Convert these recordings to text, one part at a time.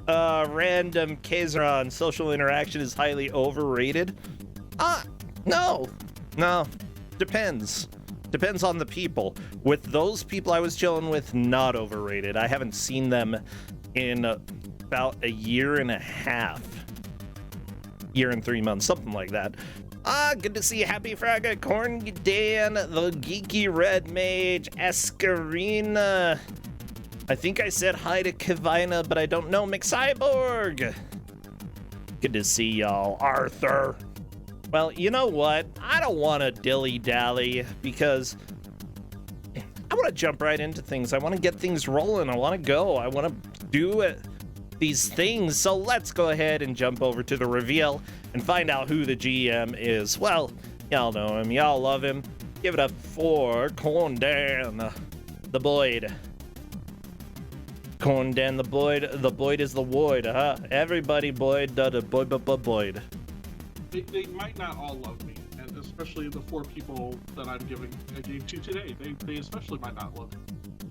Random Kazron, social interaction is highly overrated. No. Depends. Depends on the people. With those people I was chilling with, not overrated. I haven't seen them in about a year and a half. Year and 3 months, something like that. Good to see you. Happy Fraga, Corn Dan, the Geeky Red Mage, Escarina. I think I said hi to Kavina, but I don't know. McCyborg. Good to see y'all. Arthur. Well, you know what? I don't want to dilly-dally because I want to jump right into things. I want to get things rolling. I want to go. I want to do these things. So let's go ahead and jump over to the reveal and find out who the GM is. Well, y'all know him. Y'all love him. Give it up for Corn Dan, the Boyd. Corn Dan, the Boyd. The Boyd is the Woyd, huh? Everybody Boyd, the Boyd. They might not all love me, and especially the 4 people that I'm giving a game to today. They especially might not love me.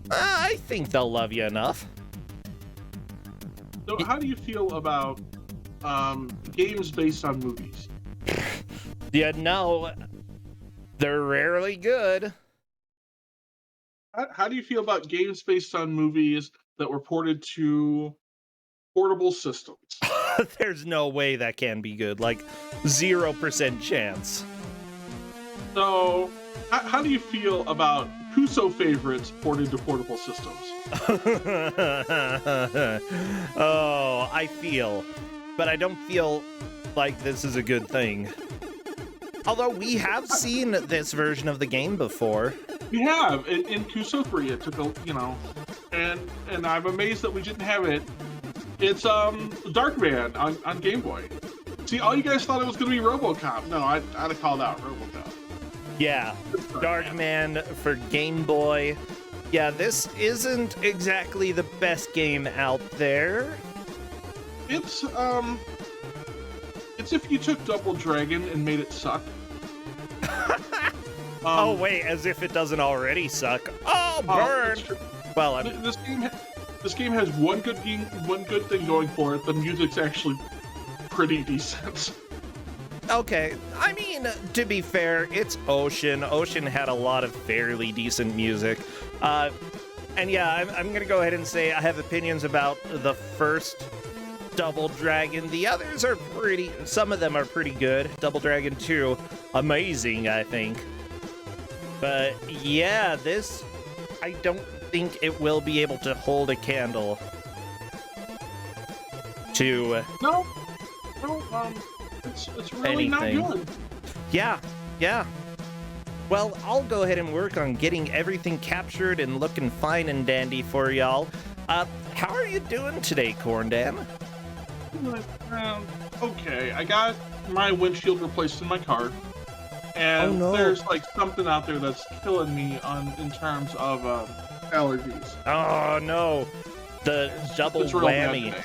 I think they'll love you enough. So how do you feel about games based on movies? Yeah, no, they're rarely good. How do you feel about games based on movies that were ported to portable systems? There's no way that can be good. Like, 0% chance. So, how do you feel about Kuso favorites ported to portable systems? Oh, I feel. But I don't feel like this is a good thing. Although we have seen this version of the game before. We have. In Kuso6rande, it took a, and I'm amazed that we didn't have it. It's Darkman on Game Boy. See, all you guys thought it was going to be RoboCop. No, I'd have called out RoboCop. Yeah, Darkman for Game Boy. Yeah, this isn't exactly the best game out there. It's if you took Double Dragon and made it suck. Oh wait, as if it doesn't already suck. Oh, burn! Well, this game has one good thing going for it. The music's actually pretty decent. Okay, I mean, to be fair, it's Ocean. Ocean had a lot of fairly decent music. And yeah, I'm gonna go ahead and say I have opinions about the first Double Dragon. The others are some of them are pretty good. Double Dragon 2, amazing, I think. But yeah, this, I don't think it will be able to hold a candle to No, it's really anything. not good. Yeah. Well, I'll go ahead and work on getting everything captured and looking fine and dandy for y'all. How are you doing today, Corn Dan? Okay, I got my windshield replaced in my car, and there's like something out there that's killing me in terms of allergies. Oh no, the double whammy.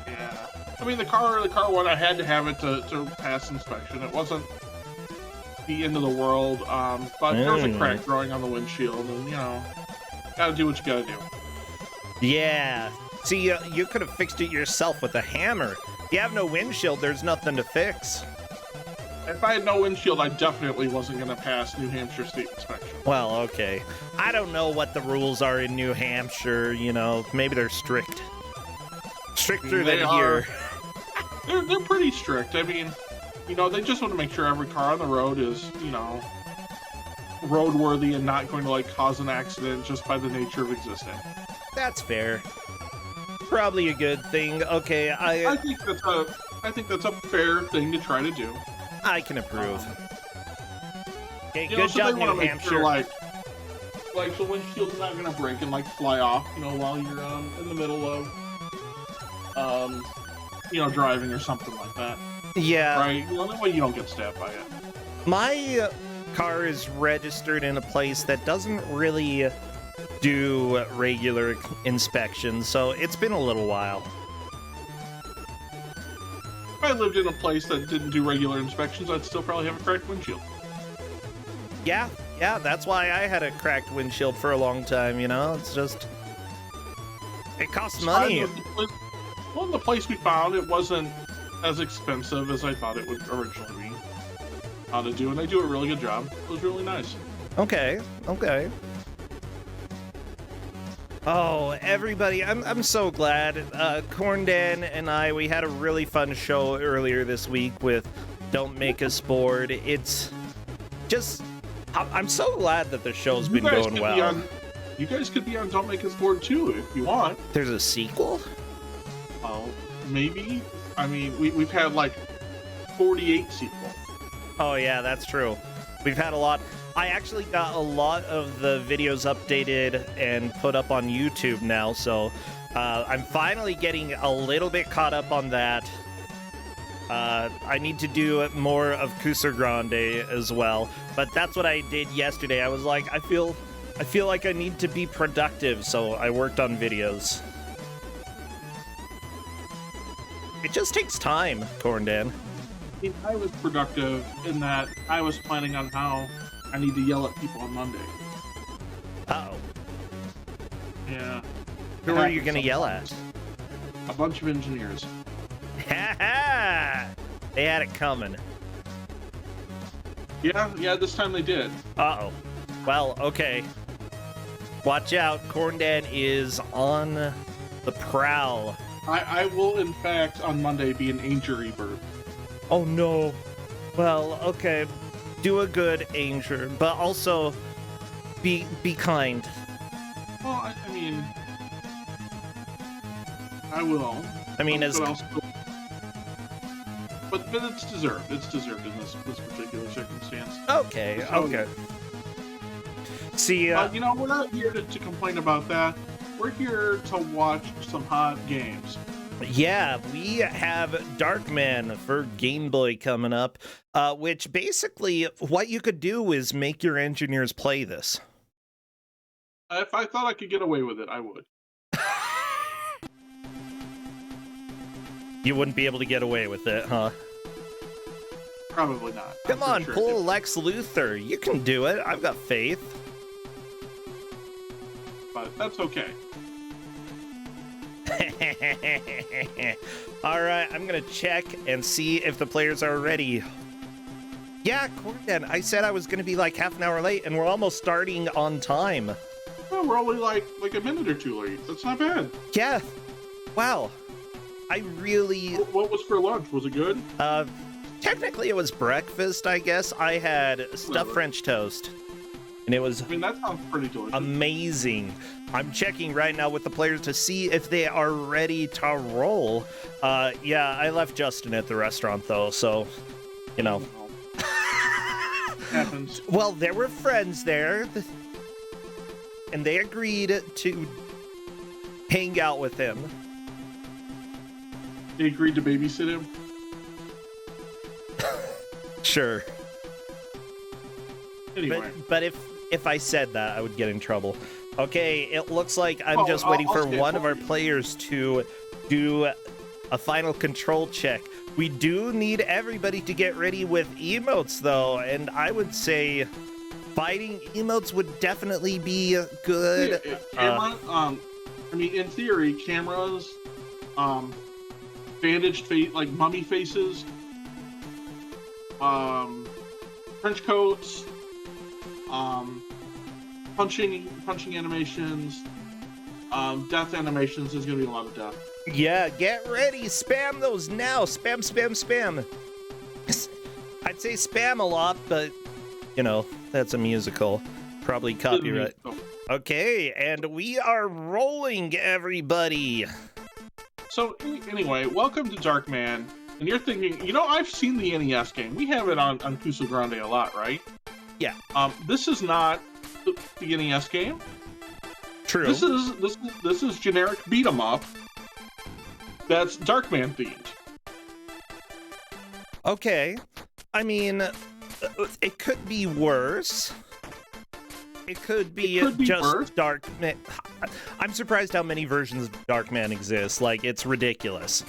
Yeah, I mean the car one, I had to have it to pass inspection. It wasn't the end of the world, but there was a crack growing on the windshield, and gotta do what you gotta do. Yeah. See, you could have fixed it yourself with a hammer. You have no windshield, there's nothing to fix. If I had no windshield, I definitely wasn't going to pass New Hampshire state inspection. Well, okay. I don't know what the rules are in New Hampshire, maybe they're strict. Stricter than here. They're pretty strict. I mean, they just want to make sure every car on the road is, roadworthy and not going to, cause an accident just by the nature of existing. That's fair. Probably a good thing. Okay, I think that's a fair thing to try to do. I can approve. Okay, so good job, New Hampshire. Sure, the windshield's not gonna break and fly off, while you're in the middle of driving or something like that. Yeah. Right. That way you don't get stabbed by it. My car is registered in a place that doesn't really do regular inspections, so it's been a little while. If I lived in a place that didn't do regular inspections, I'd still probably have a cracked windshield. Yeah, that's why I had a cracked windshield for a long time, it's just... It costs money. Well, the place we found, it wasn't as expensive as I thought it would originally be to do, and they do a really good job. It was really nice. Okay. Oh, everybody, I'm so glad. Corndan and we had a really fun show earlier this week with Don't Make Us Bored. It's just, I'm so glad that the show's been going well. You guys could be on Don't Make Us Bored too, if you want. There's a sequel? Oh, maybe. I mean, we've had like 48 sequels. Oh yeah, that's true. We've had a lot. I actually got a lot of the videos updated and put up on YouTube now, so I'm finally getting a little bit caught up on that. I need to do more of Kuso6rande as well, but that's what I did yesterday. I was like, I feel like I need to be productive, so I worked on videos. It just takes time, Corndan. I was productive in that I was planning on how I need to yell at people on Monday. Uh-oh. Yeah. Who are you going to yell at? A bunch of engineers. Ha-ha! They had it coming. Yeah, this time they did. Uh-oh. Well, okay. Watch out. Corndan is on the prowl. I will, in fact, on Monday be an injury bird. Oh, no. Well, okay. Do a good anger, but also be kind. Well, I mean, I will. I mean, but it's deserved. It's deserved in this particular circumstance. Okay, okay. See, you know, we're not here to complain about that. We're here to watch some hot games. Yeah, we have Darkman for Game Boy coming up, which basically what you could do is make your engineers play this. If I thought I could get away with it, I would. You wouldn't be able to get away with it, huh? Probably not. Come on, pull Lex Luthor. You can do it. I've got faith. But that's okay. Alright, I'm gonna check and see if the players are ready. Yeah, Corndan, I said I was gonna be like half an hour late, and we're almost starting on time. Oh, we're only like a minute or two late. That's not bad. Yeah. Wow. I really... What was for lunch? Was it good? Technically it was breakfast, I guess. I had stuffed French toast. And it was... I mean, that sounds pretty delicious. Amazing. I'm checking right now with the players to see if they are ready to roll. Yeah, I left Justin at the restaurant, though, so, you know. Happens. Well, there were friends there, and they agreed to hang out with him. They agreed to babysit him? Sure. Anyway. But if I said that, I would get in trouble. Okay, it looks like I'm just waiting for one of our players to do a final control check. We do need everybody to get ready with emotes, though, and I would say fighting emotes would definitely be good. Yeah, I mean, in theory, cameras, bandaged face, like mummy faces, trench coats, punching animations, death animations. There's gonna be a lot of death. Yeah, get ready. Spam those now. Spam, spam, spam. I'd say spam a lot, but, you know, that's a musical. Probably copyright. Okay, and we are rolling, everybody. So, anyway, welcome to Darkman. And you're thinking, you know, I've seen the NES game. We have it on Kuso6rande a lot, right? Yeah. This is not the NES game. True. This is generic beat 'em up. That's Darkman themed. Okay. I mean, it could be worse. It could be just worse. Darkman. I'm surprised how many versions of Darkman exist. Like, it's ridiculous.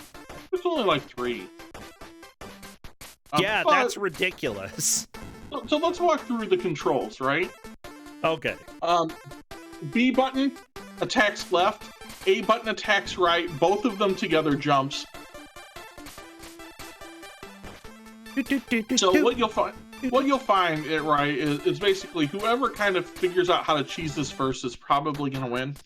There's only like 3. Yeah, that's ridiculous. So let's walk through the controls, right? Okay. B button attacks left. A button attacks right, both of them together jumps. So what you'll find, right, is basically whoever kind of figures out how to cheese this first is probably going to win.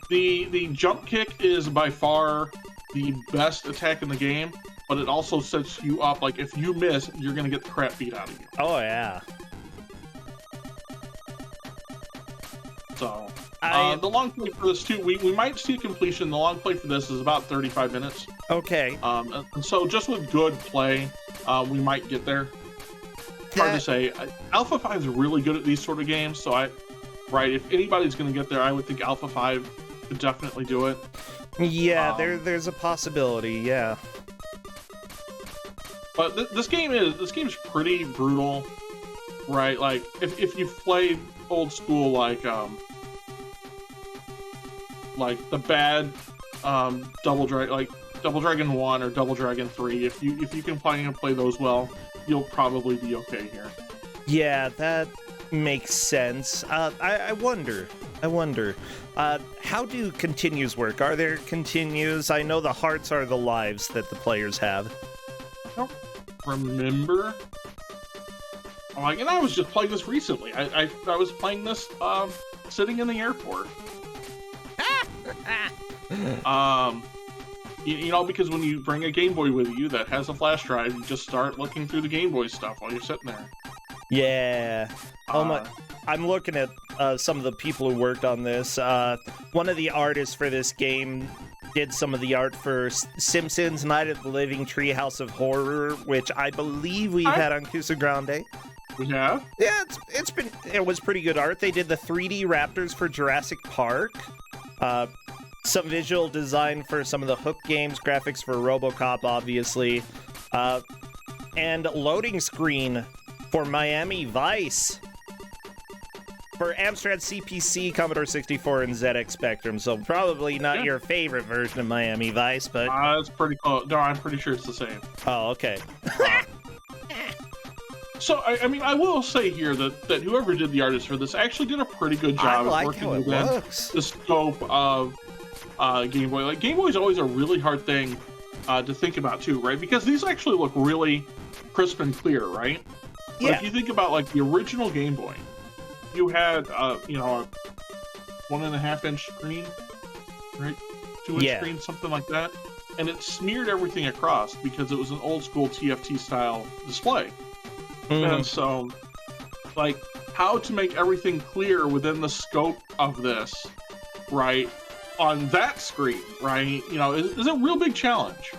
The jump kick is by far the best attack in the game, but it also sets you up, like, if you miss, you're going to get the crap beat out of you. Oh, yeah. So, the long play for this, too, we might see completion. The long play for this is about 35 minutes. Okay. And so just with good play, we might get there. Hard to say. Alpha 5 is really good at these sort of games, so if anybody's going to get there, I would think Alpha 5 could definitely do it. Yeah, there's a possibility, yeah. But this game is pretty brutal, right? Like, if you've played old school, like the bad Double Dragon 1 or Double Dragon 3, if you can play those well, you'll probably be okay here. Yeah, that makes sense. I wonder, how do continues work? Are there continues? I know the hearts are the lives that the players have. I don't remember. And I was just playing this recently. I was playing this sitting in the airport. Because when you bring a Game Boy with you that has a flash drive, you just start looking through the Game Boy stuff while you're sitting there. Yeah. I'm looking at some of the people who worked on this. One of the artists for this game did some of the art for Simpsons Night of the Living Treehouse of Horror, which I believe we've had on Kuso6rande. We have? Yeah, it was pretty good art. They did the 3D Raptors for Jurassic Park. Some visual design for some of the Hook games, graphics for RoboCop, obviously, and loading screen for Miami Vice, for Amstrad CPC, Commodore 64, and ZX Spectrum. So probably not your favorite version of Miami Vice, but it's pretty close. No, I'm pretty sure it's the same. Oh, okay. So, I will say here that whoever did the artist for this actually did a pretty good job of working within the scope of Game Boy. Like, Game Boy is always a really hard thing to think about, too, right? Because these actually look really crisp and clear, right? But if you think about, like, the original Game Boy, you had, a 1.5-inch screen, right? 2-inch screen, something like that. And it smeared everything across because it was an old-school TFT-style display. And so, like, how to make everything clear within the scope of this, right, on that screen, right, is a real big challenge.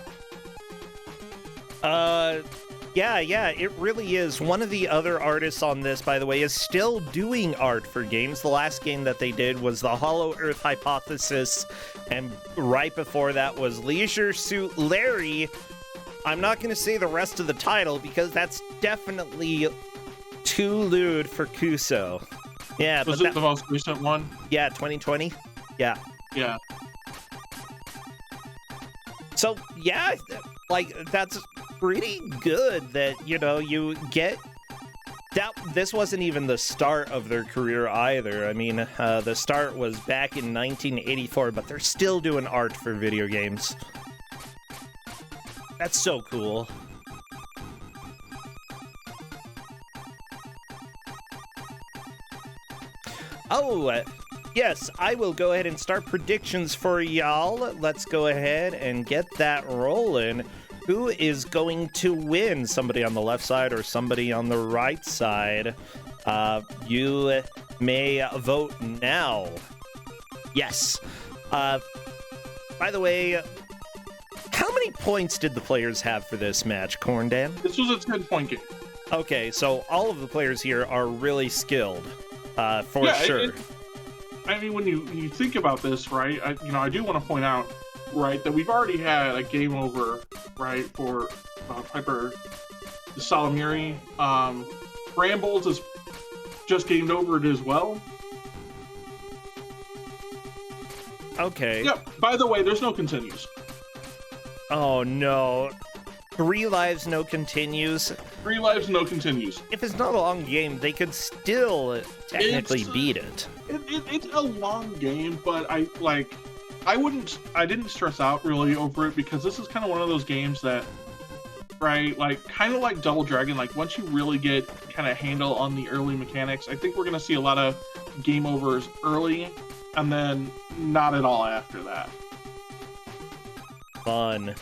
Yeah, it really is. One of the other artists on this, by the way, is still doing art for games. The last game that they did was the Hollow Earth Hypothesis, and right before that was Leisure Suit Larry. I'm not going to say the rest of the title because that's definitely too lewd for Kuso. Yeah, was it the most recent one? Yeah, 2020. Yeah. Yeah. So, yeah, like, that's pretty good that, you get that. This wasn't even the start of their career either. I mean, the start was back in 1984, but they're still doing art for video games. That's so cool. Oh, yes, I will go ahead and start predictions for y'all. Let's go ahead and get that rolling. Who is going to win? Somebody on the left side or somebody on the right side? You may vote now. Yes. By the way, how many points did the players have for this match, Corndan? This was a 10-point game. Okay, so all of the players here are really skilled, for sure. When you think about this, right, I do want to point out, right, that we've already had a game over, right, for Piper Salamiri. Brambles is just gamed over it as well. Okay. Yep, by the way, there's no continues. Oh, no. 3 lives, no continues. 3 lives, no continues. If it's not a long game, they could still technically beat it. It's a long game, but I didn't stress out really over it, because this is kind of one of those games that, right, like kind of like Double Dragon, like once you really get kind of handle on the early mechanics, I think we're gonna see a lot of game overs early, and then not at all after that. Fun.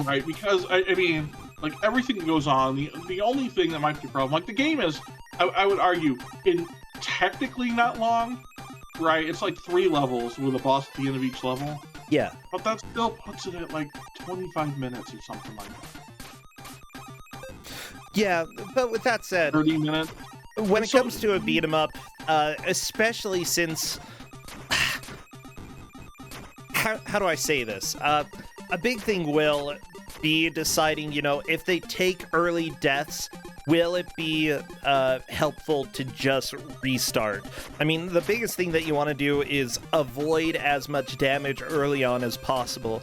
Right, because I mean, like everything that goes on, the only thing that might be a problem, like the game is, I would argue, in technically not long, right? It's like 3 levels with a boss at the end of each level. Yeah. But that still puts it at like 25 minutes or something like that. Yeah, but with that said, 30 minutes. when it comes to a beat 'em up, especially since how do I say this? A big thing will be deciding, you know, if they take early deaths, will it be helpful to just restart? I mean, the biggest thing that you want to do is avoid as much damage early on as possible.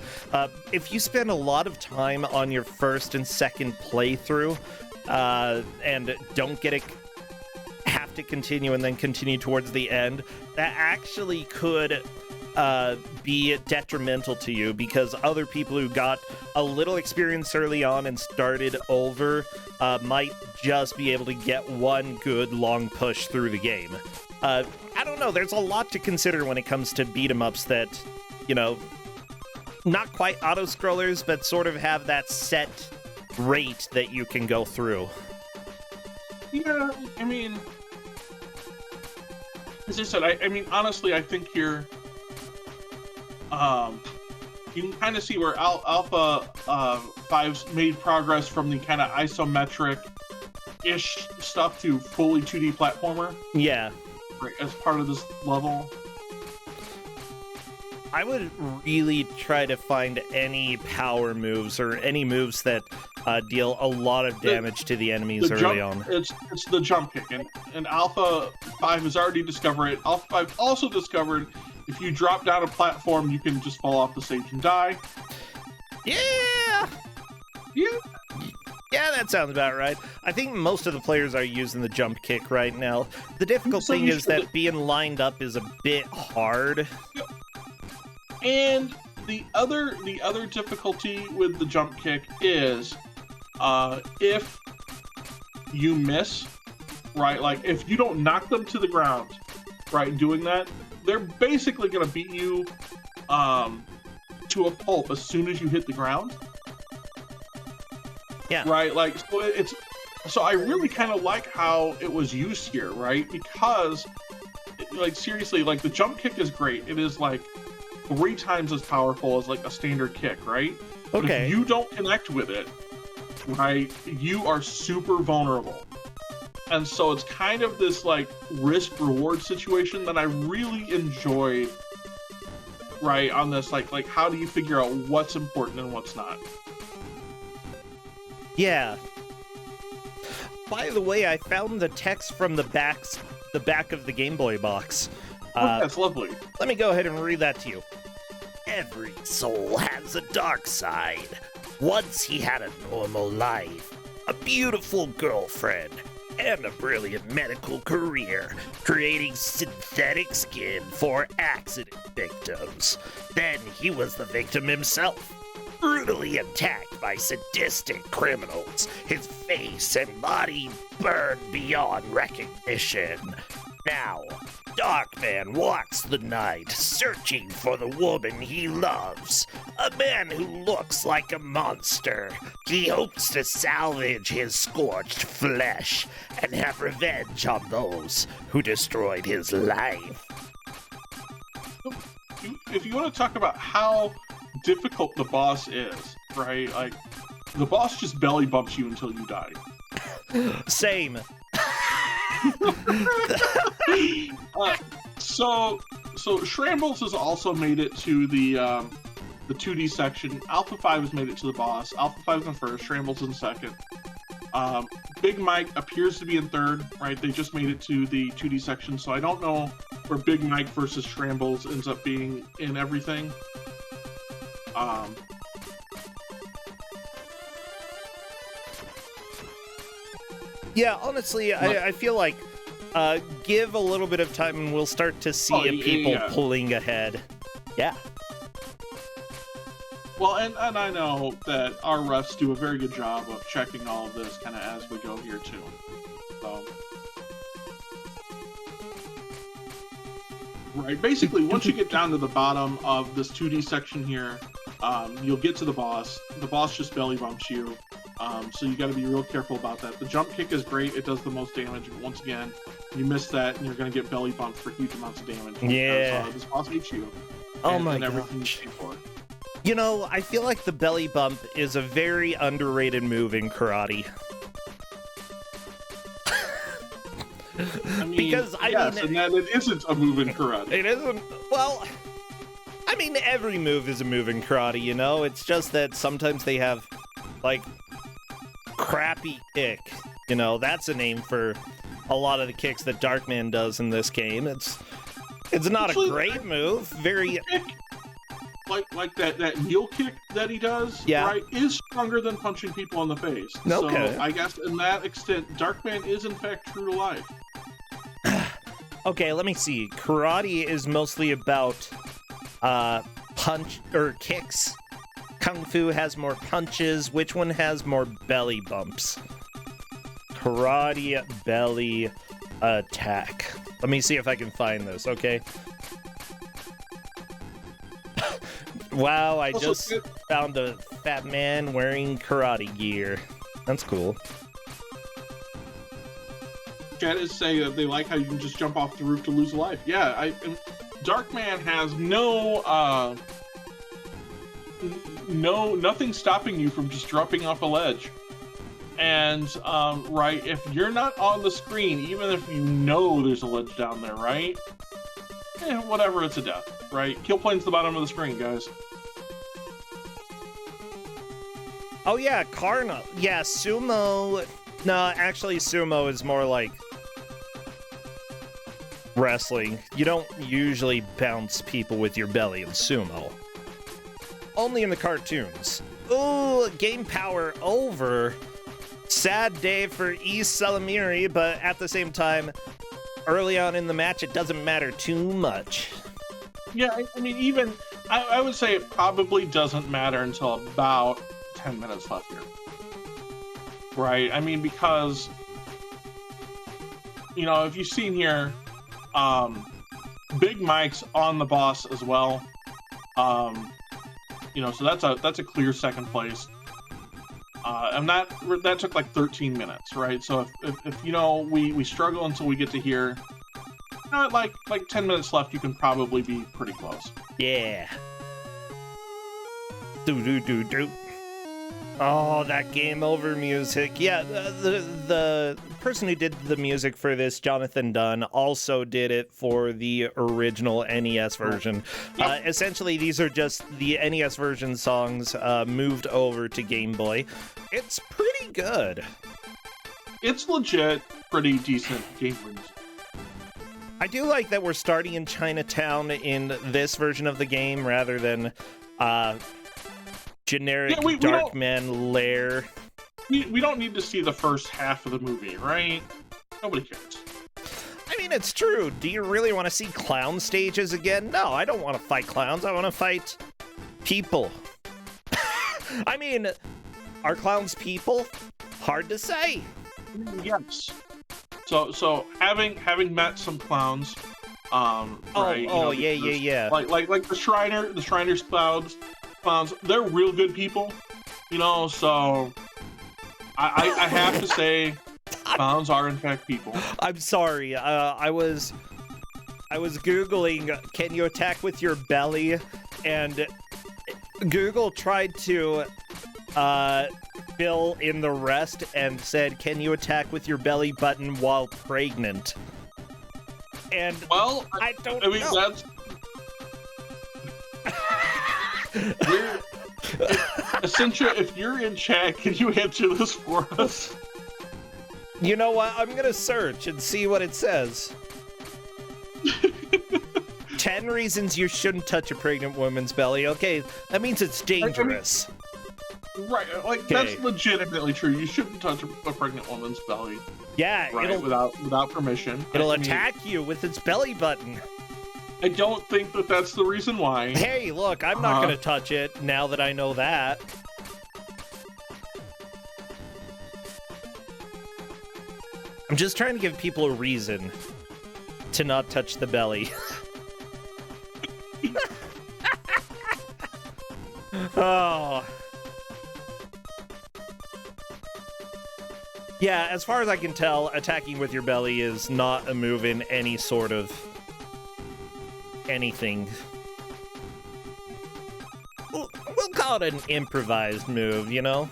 If you spend a lot of time on your first and second playthrough and don't get it, have to continue and then continue towards the end, that actually could be detrimental to you, because other people who got a little experience early on and started over might just be able to get one good long push through the game. I don't know, there's a lot to consider when it comes to beat 'em ups that, you know, not quite auto-scrollers, but sort of have that set rate that you can go through. Yeah, I mean, as I said, I mean, honestly, I think you're, you can kind of see where Alpha 5's made progress from the kind of isometric-ish stuff to fully 2D platformer. Yeah. Right, as part of this level. I would really try to find any power moves or any moves that deal a lot of damage to the enemies early on. It's the jump kick, and Alpha 5 has already discovered it. Alpha 5 also discovered if you drop down a platform, you can just fall off the stage and die. Yeah! Yeah. Yeah, that sounds about right. I think most of the players are using the jump kick right now. The difficult thing is that being lined up is a bit hard. And the other difficulty with the jump kick is if you miss, right? Like if you don't knock them to the ground, right, doing that, they're basically going to beat you to a pulp as soon as you hit the ground. Yeah. Right? Like, so I really kind of like how it was used here, right? Because, like, seriously, like, the jump kick is great. It is, like, 3 times as powerful as, like, a standard kick, right? Okay. But if you don't connect with it, right, you are super vulnerable. And so it's kind of this, like, risk-reward situation that I really enjoyed, right, on this, like, how do you figure out what's important and what's not? Yeah. By the way, I found the text from the back of the Game Boy box. That's lovely. Let me go ahead and read that to you. Every soul has a dark side. Once he had a normal life, a beautiful girlfriend, and a brilliant medical career, creating synthetic skin for accident victims. Then he was the victim himself, brutally attacked by sadistic criminals, his face and body burned beyond recognition. Now, Darkman walks the night, searching for the woman he loves, a man who looks like a monster. He hopes to salvage his scorched flesh and have revenge on those who destroyed his life. If you want to talk about how difficult the boss is, right? Like, the boss just belly bumps you until you die. Same. So Shrambles has also made it to the 2D section. Alpha 5 has made it to the boss. Alpha 5 is in first, Shrambles in second. Big Mike appears to be in third, right? They just made it to the 2D section, so I don't know where Big Mike versus Shrambles ends up being in everything. Yeah, honestly, I feel like give a little bit of time and we'll start to see people pulling ahead. Yeah. Well, and I know that our refs do a very good job of checking all of this kind of as we go here too. So, right, basically, once you get down to the bottom of this 2D section here, you'll get to the boss. The boss just belly bumps you, so you got to be real careful about that. The jump kick is great; it does the most damage. But once again, you miss that, and you're going to get belly bumped for huge amounts of damage. Yeah, because, this boss hates you. Oh my and everything gosh. you pay for. You know, I feel like the belly bump is a very underrated move in karate. I mean, because yes, and that it isn't a move in karate. It isn't. Well, I mean, every move is a move in karate, you know? It's just that sometimes they have, like, crappy kick. You know, that's a name for a lot of the kicks that Darkman does in this game. It's not actually a great move. Very... Like that heel kick that he does, right, is stronger than punching people in the face. Okay. So I guess in that extent, Darkman is in fact true to life. Okay, let me see. Karate is mostly about punch or kicks. Kung Fu has more punches. Which one has more belly bumps? Karate belly attack. Let me see if I can find this, okay? Wow, I just found a fat man wearing karate gear. That's cool. Chat is saying that they like how you can just jump off the roof to lose a life. Yeah, Darkman has nothing stopping you from just dropping off a ledge. And right, if you're not on the screen, even if you know there's a ledge down there, right? Whatever, it's a death, right? Kill plane's the bottom of the screen, guys. Oh yeah, Karna. Yeah, sumo. No, actually, sumo is more like wrestling. You don't usually bounce people with your belly in sumo. Only in the cartoons. Ooh, game power over. Sad day for East Salamiri, but at the same time, early on in the match, it doesn't matter too much. Yeah, I mean, even, I would say it probably doesn't matter until about 10 minutes left here. Right? I mean, because, you know, if you've seen here, Big Mike's on the boss as well. You know, so that's a clear second place. And that took like 13 minutes, right? So if you know, we struggle until we get to here, not like 10 minutes left, you can probably be pretty close. Yeah. Do. Oh, that game over music. Yeah, the person who did the music for this, Jonathan Dunn, also did it for the original NES version. Essentially, these are just the NES version songs moved over to Game Boy. It's pretty good. It's legit pretty decent Game Boy music. I do like that we're starting in Chinatown in this version of the game rather than generic Darkman lair. We don't need to see the first half of the movie, right? Nobody cares. I mean, it's true. Do you really want to see clown stages again? No, I don't want to fight clowns. I want to fight people. I mean, are clowns people? Hard to say. Yes. So having met some clowns, right? Yeah. Like the Shriner's clowns, they're real good people, you know. So I have to say, clowns are in fact people. I'm sorry. I was Googling, can you attack with your belly? And Google tried to fill in the rest and said, can you attack with your belly button while pregnant? And well, I mean, know. Essentia, if you're in chat, can you answer this for us? You know what? I'm gonna search and see what it says. 10 reasons you shouldn't touch a pregnant woman's belly. Okay, that means it's dangerous. Right, like that's legitimately true. You shouldn't touch a pregnant woman's belly. Yeah, right, without permission. It'll attack you with its belly button. I don't think that that's the reason why. Hey, look, I'm not going to touch it now that I know that. I'm just trying to give people a reason to not touch the belly. Oh. Yeah, as far as I can tell, attacking with your belly is not a move in any sort of anything. We'll call it an improvised move, you know?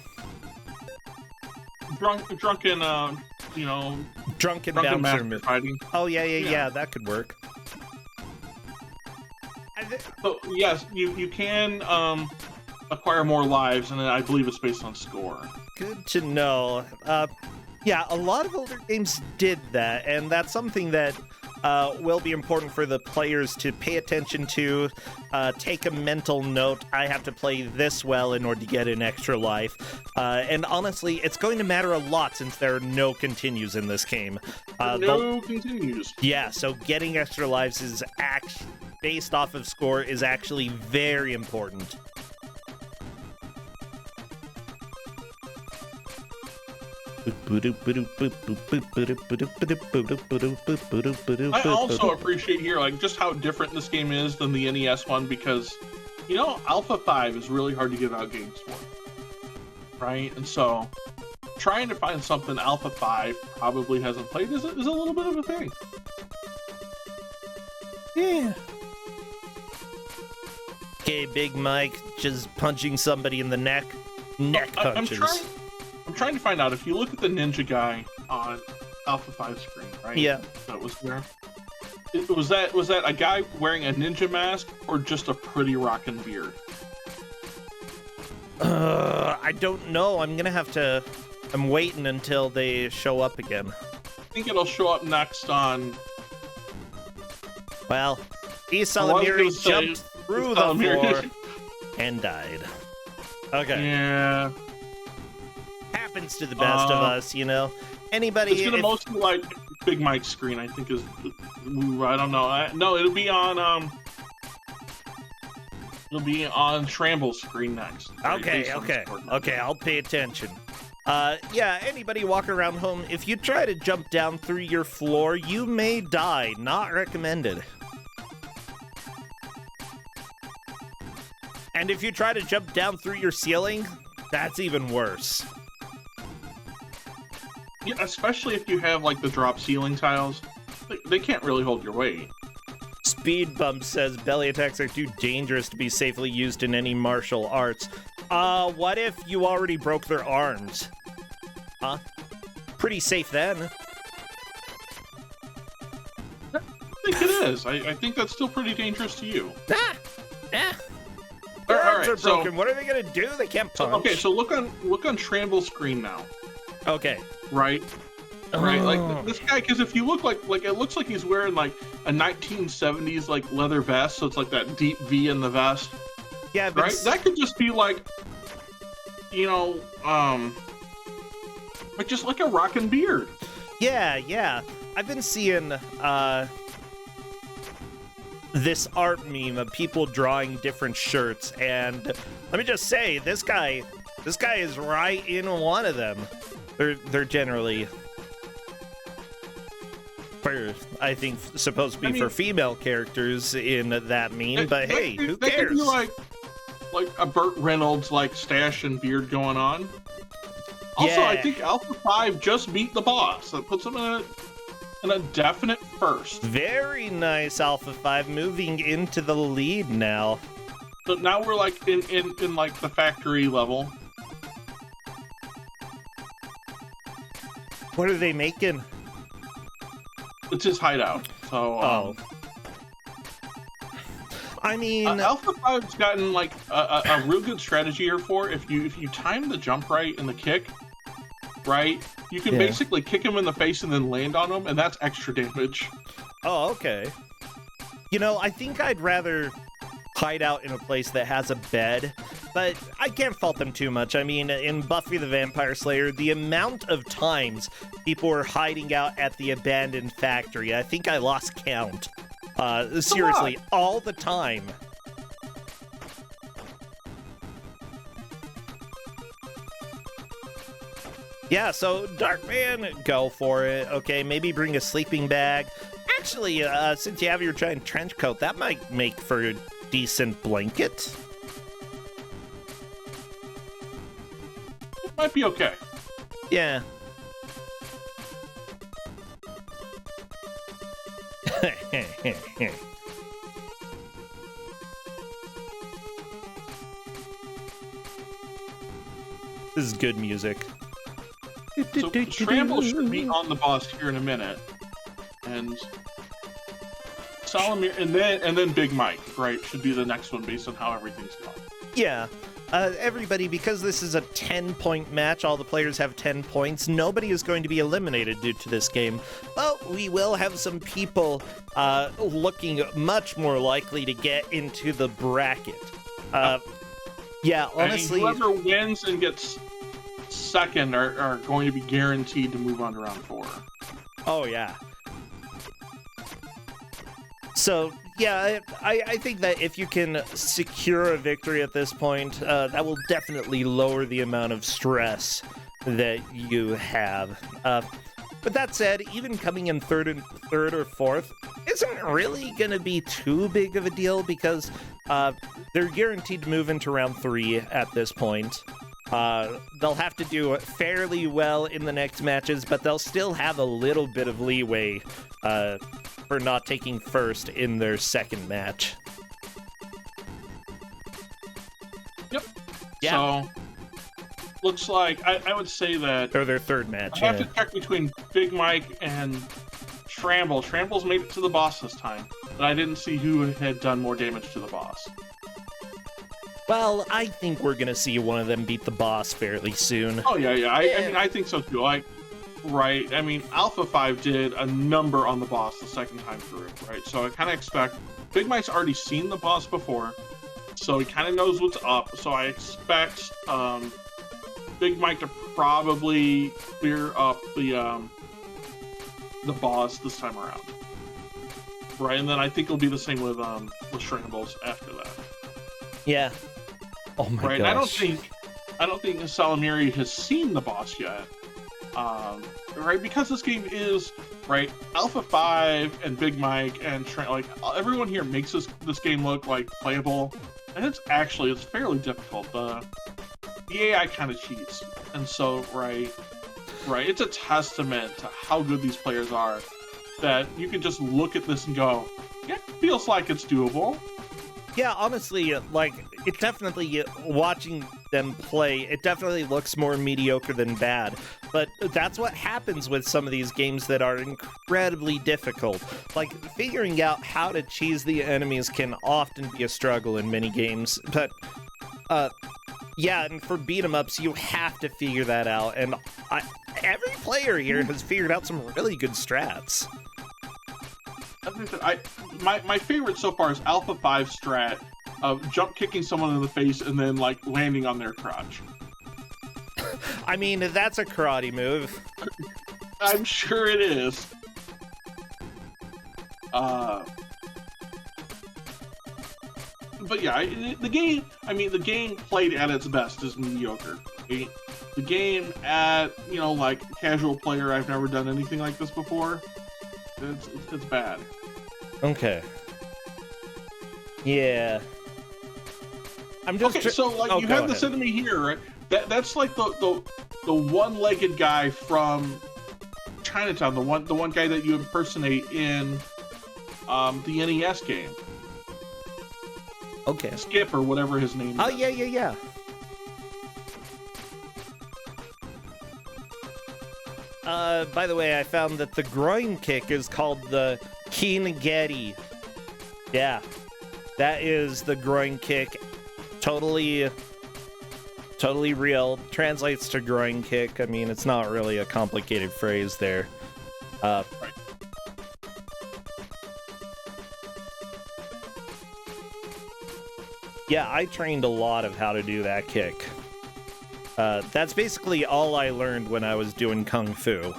Drunken bouncer move. Fighting. Oh, yeah, that could work. So, yes, you can acquire more lives, and I believe it's based on score. Good to know. Yeah, a lot of older games did that, and that's something that will be important for the players to pay attention to, take a mental note. I have to play this well in order to get an extra life. And honestly, it's going to matter a lot since there are no continues in this game. No continues. Yeah, so getting extra lives is based off of score is actually very important. I also appreciate here, like, just how different this game is than the NES one, because, you know, Alpha 5 is really hard to give out games for, right? And so, trying to find something Alpha 5 probably hasn't played is a little bit of a thing. Yeah. Okay, Big Mike just punching somebody in the neck. Neck punches. I'm trying to find out if you look at the ninja guy on Alpha 5 screen, right? Yeah. That was there. Was that a guy wearing a ninja mask or just a pretty rockin' beard? I don't know. I'm waiting until they show up again. I think it'll show up next on. Well, Isalamiri jumped through the floor and died. Okay. Yeah. Happens to the best of us, you know. Anybody. It's gonna mostly like Big Mike's screen. I think is. I don't know. No, it'll be on. It'll be on Tramble's screen next. Okay. I'll pay attention. Yeah. Anybody walking around home, if you try to jump down through your floor, you may die. Not recommended. And if you try to jump down through your ceiling, that's even worse. Yeah, especially if you have like the drop ceiling tiles, they can't really hold your weight. Speed Bump says belly attacks are too dangerous to be safely used in any martial arts. What if you already broke their arms? Huh? Pretty safe then. I think it is. I think that's still pretty dangerous to you. Their arms are broken. What are they gonna do? They can't punch. Okay, so look on Tramble's screen now. Okay. Right. Right. Like this guy, because if you look like it looks like he's wearing like a 1970s like leather vest, so it's like that deep V in the vest. Yeah. But right. That could just be like, you know, like just like a rockin' beard. Yeah. I've been seeing this art meme of people drawing different shirts, and let me just say, this guy is right in one of them. They're generally, I think, supposed to be for female characters in that meme, but hey, who cares? Could be like a Burt Reynolds like stash and beard going on. Also, I think Alpha 5 just beat the boss. That puts them in a definite first. Very nice, Alpha 5, moving into the lead now. So now we're like in like the factory level. What are they making? It's his hideout. So. I mean, Alpha 5's gotten like a real good strategy here for if you time the jump right and the kick right, you can basically kick him in the face and then land on him, and that's extra damage. Oh, okay. You know, I think I'd rather hide out in a place that has a bed, but I can't fault them too much. I mean, in Buffy the Vampire Slayer, the amount of times people were hiding out at the abandoned factory, I think I lost count. Seriously, all the time. Yeah, so Darkman, go for it. Okay, maybe bring a sleeping bag. Actually, since you have your giant trench coat, that might make for a decent blanket. It might be okay. Yeah. This is good music. So Scramble should be on the boss here in a minute, and Salamir, and then Big Mike, right, should be the next one based on how everything's going. Yeah. Everybody, because this is a 10-point match, all the players have 10 points, nobody is going to be eliminated due to this game. But we will have some people looking much more likely to get into the bracket. Yeah, honestly... And whoever wins and gets second are going to be guaranteed to move on to round 4. Oh, yeah. So, yeah, I think that if you can secure a victory at this point, that will definitely lower the amount of stress that you have. But that said, even coming in third or fourth isn't really going to be too big of a deal because they're guaranteed to move into round 3 at this point. They'll have to do fairly well in the next matches, but they'll still have a little bit of leeway for not taking first in their second match. Yep. Yeah. So, looks like I would say that... Or their third match, I have to check between Big Mike and Shramble. Shramble's made it to the boss this time, but I didn't see who had done more damage to the boss. Well, I think we're gonna see one of them beat the boss fairly soon. Oh, yeah. I mean, I think so, too. Right. I mean, Alpha 5 did a number on the boss the second time through, right? So I kind of expect... Big Mike's already seen the boss before, so he kind of knows what's up. So I expect Big Mike to probably clear up the boss this time around. Right, and then I think it'll be the same with Shrambles after that. Yeah. Oh my gosh. I don't think Salamiri has seen the boss yet. Right, because this game is right. Alpha 5 and Big Mike and like everyone here makes this game look like playable, and it's fairly difficult. The AI kind of cheats, and so right, it's a testament to how good these players are that you can just look at this and go, yeah, it feels like it's doable. Yeah, honestly, like, it definitely, watching them play, it definitely looks more mediocre than bad. But that's what happens with some of these games that are incredibly difficult. Like, figuring out how to cheese the enemies can often be a struggle in many games. But, yeah, and for beat-em-ups, you have to figure that out. And every player here has figured out some really good strats. My favorite so far is Alpha 5 strat of jump kicking someone in the face and then like landing on their crotch. I mean, that's a karate move. I'm sure it is. But yeah, the game played at its best is mediocre. The game at, like casual player, I've never done anything like this before. It's bad. Okay. Yeah. I'm just okay. So like you have this enemy here, right? That's like the one-legged guy from Chinatown, the one guy that you impersonate in the NES game. Okay. Skip or whatever his name is. Oh yeah. By the way, I found that the groin kick is called the Kinageti. Yeah, that is the groin kick. Totally real. Translates to groin kick. I mean, it's not really a complicated phrase there. Right. Yeah, I trained a lot of how to do that kick. That's basically all I learned when I was doing Kung Fu.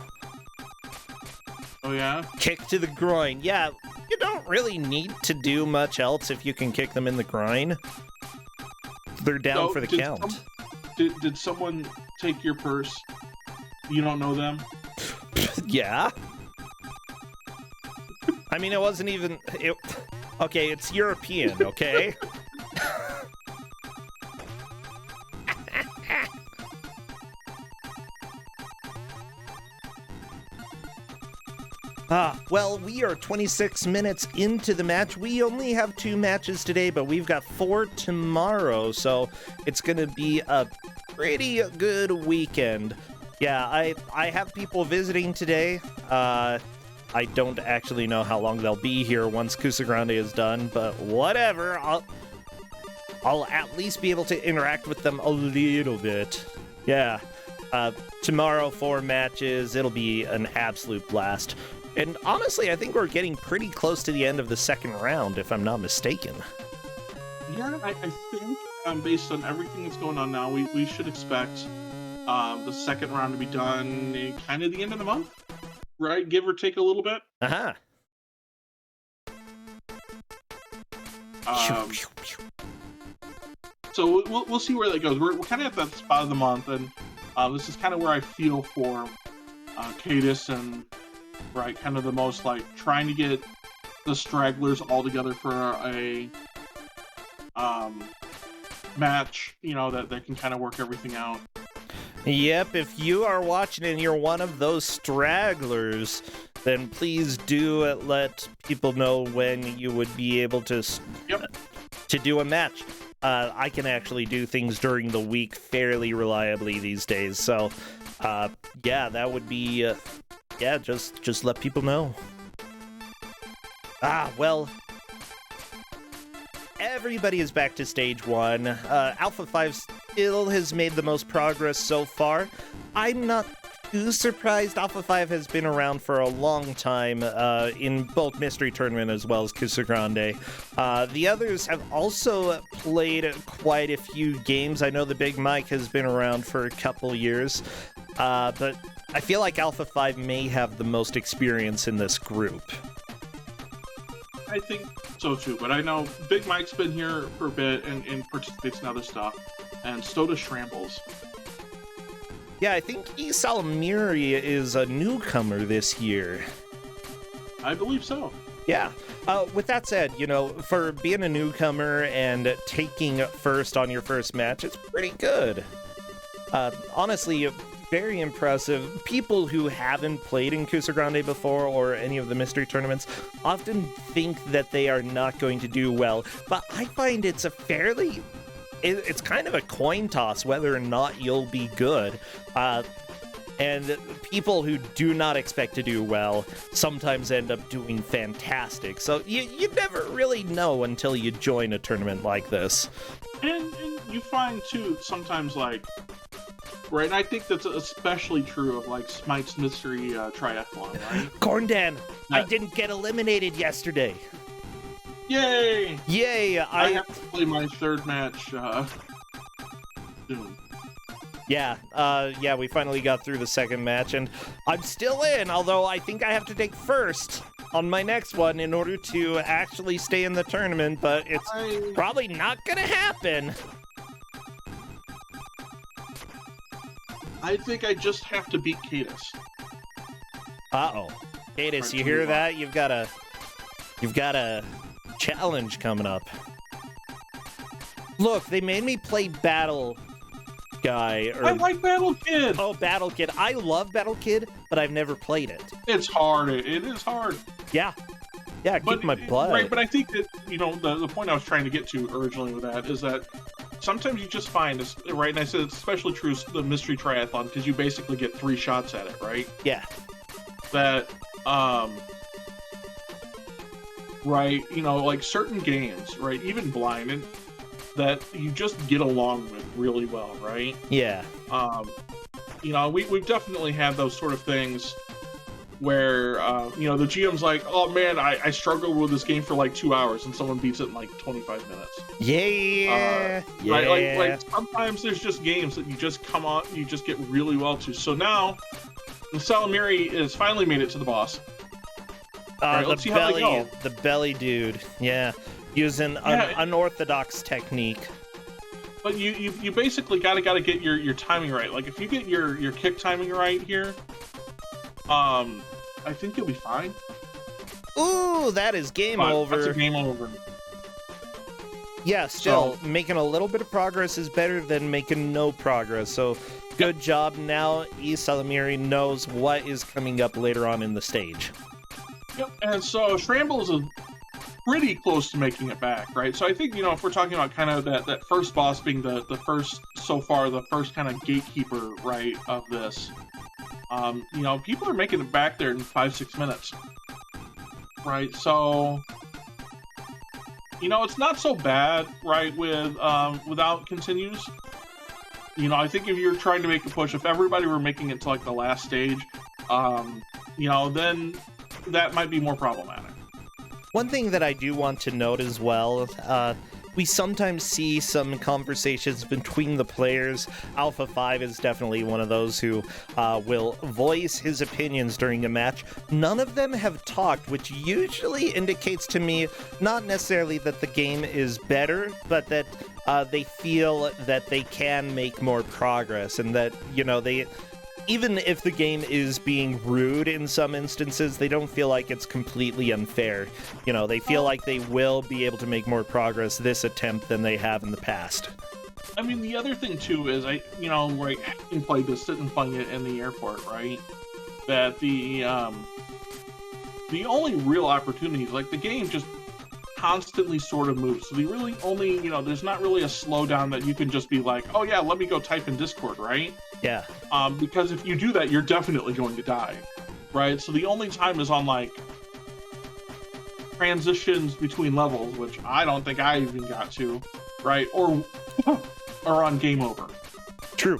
Oh, yeah? Kick to the groin. Yeah, you don't really need to do much else if you can kick them in the groin. They're down So, for the count. Did someone take your purse? You don't know them? Yeah. I mean, it wasn't even... Okay, it's European, okay? Well, we are 26 minutes into the match. We only have 2 matches today, but we've got 4 tomorrow, so it's gonna be a pretty good weekend. Yeah, I have people visiting today. I don't actually know how long they'll be here once Kuso6rande is done, but whatever. I'll at least be able to interact with them a little bit. Yeah. Tomorrow, 4 matches. It'll be an absolute blast. And honestly, I think we're getting pretty close to the end of the second round, if I'm not mistaken. Yeah, I think based on everything that's going on now, we should expect the second round to be done kind of the end of the month, right? Give or take a little bit. Uh-huh. So we'll see where that goes. We're kind of at that spot of the month, and this is kind of where I feel for Cadis and right, kind of the most like trying to get the stragglers all together for a match, you know, that can kind of work everything out. Yep, if you are watching and you're one of those stragglers, then please do let people know when you would be able to do a match. I can actually do things during the week fairly reliably these days, so yeah, that would be yeah, just let people know. Well, everybody is back to stage 1. Alpha 5 still has made the most progress so far. I'm not too surprised. Alpha 5 has been around for a long time in both Mystery Tournament as well as Kuso6rande. The others have also played quite a few games. I know the Big Mike has been around for a couple years, but I feel like Alpha 5 may have the most experience in this group. I think so too, but I know Big Mike's been here for a bit and participates in other stuff, and Kuso6rande. Yeah, I think Salamiri is a newcomer this year. I believe so. Yeah. With that said, you know, for being a newcomer and taking first on your first match, it's pretty good. Honestly, very impressive. People who haven't played in Kuso6rande before or any of the mystery tournaments often think that they are not going to do well, but I find it's it's kind of a coin toss whether or not you'll be good. And people who do not expect to do well sometimes end up doing fantastic. So you never really know until you join a tournament like this. And you find, too, sometimes, like, right, and I think that's especially true of, like, Smite's Mystery Triathlon, right? Corndan, I didn't get eliminated yesterday. Yay! Yay! I have to play my third match soon. Yeah, we finally got through the second match, and I'm still in, although I think I have to take first on my next one in order to actually stay in the tournament, but it's probably not gonna happen. I think I just have to beat Cadis. Uh-oh. Cadis, you hear that? You've got a challenge coming up. Look, they made me play Battle Guy. I like Battle Kid! Oh, Battle Kid. I love Battle Kid, but I've never played it. It's hard. It is hard. Yeah. Yeah, kick my butt. Right, but I think that, you know, the point I was trying to get to originally with that is that sometimes you just find, right, and I said it's especially true the Mystery Triathlon, because you basically get 3 shots at it, right? Yeah. That, right, you know, like certain games, right, even blind, and that you just get along with really well, right? Yeah. You know, we've definitely had those sort of things where the GM's like, oh man, I struggled with this game for like 2 hours, and someone beats it in like 25 minutes. Yeah. Like sometimes there's just games that you just get really well to. So now Salamiri has finally made it to the boss. Right, let's see how they go. The belly dude, using an unorthodox technique. But you basically gotta get your timing right. Like if you get your kick timing right here, I think you'll be fine. Ooh, that is game over. That's a game over. Yeah, still, making a little bit of progress is better than making no progress. So, good job. Now, Salamiri knows what is coming up later on in the stage. Yep, and so Shrambles is pretty close to making it back, right? So I think, if we're talking about kind of that first boss being the first, so far, the first kind of gatekeeper, right, of this, people are making it back there in 5-6 minutes, right? So, it's not so bad, right, without continues. I think if you're trying to make a push, if everybody were making it to, like, the last stage, then that might be more problematic. One thing that I do want to note as well, we sometimes see some conversations between the players. Alpha 5 is definitely one of those who will voice his opinions during a match. None of them have talked, which usually indicates to me not necessarily that the game is better, but that they feel that they can make more progress, and that, even if the game is being rude in some instances, they don't feel like it's completely unfair. They feel like they will be able to make more progress this attempt than they have in the past. I mean, the other thing, too, is right, having played this, sitting playing it in the airport, right, that the only real opportunities, like, the game just constantly sort of moves. So the really only, there's not really a slowdown that you can just be like, oh yeah, let me go type in Discord, right? Yeah. Because if you do that, you're definitely going to die, right? So the only time is on, like, transitions between levels, which I don't think I even got to, right? Or on game over. True.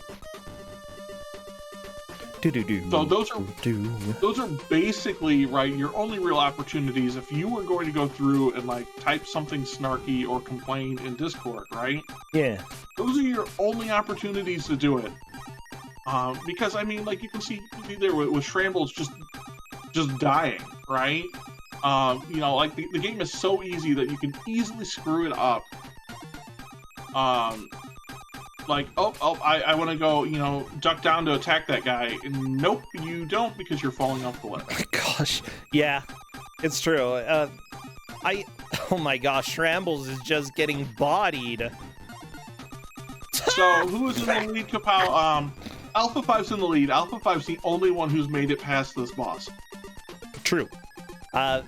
So those are basically, right, your only real opportunities if you were going to go through and, like, type something snarky or complain in Discord, right? Yeah. Those are your only opportunities to do it. Because, I mean, like, you can see there with Shrambles just dying, right? Like, the game is so easy that you can easily screw it up. Like, I want to go, duck down to attack that guy. And nope, you don't, because you're falling off the ledge. Gosh, yeah, it's true. Oh my gosh, Shrambles is just getting bodied. So, who is in the lead, Kapow? Alpha 5's in the lead. Alpha 5's the only one who's made it past this boss. True. Yeah.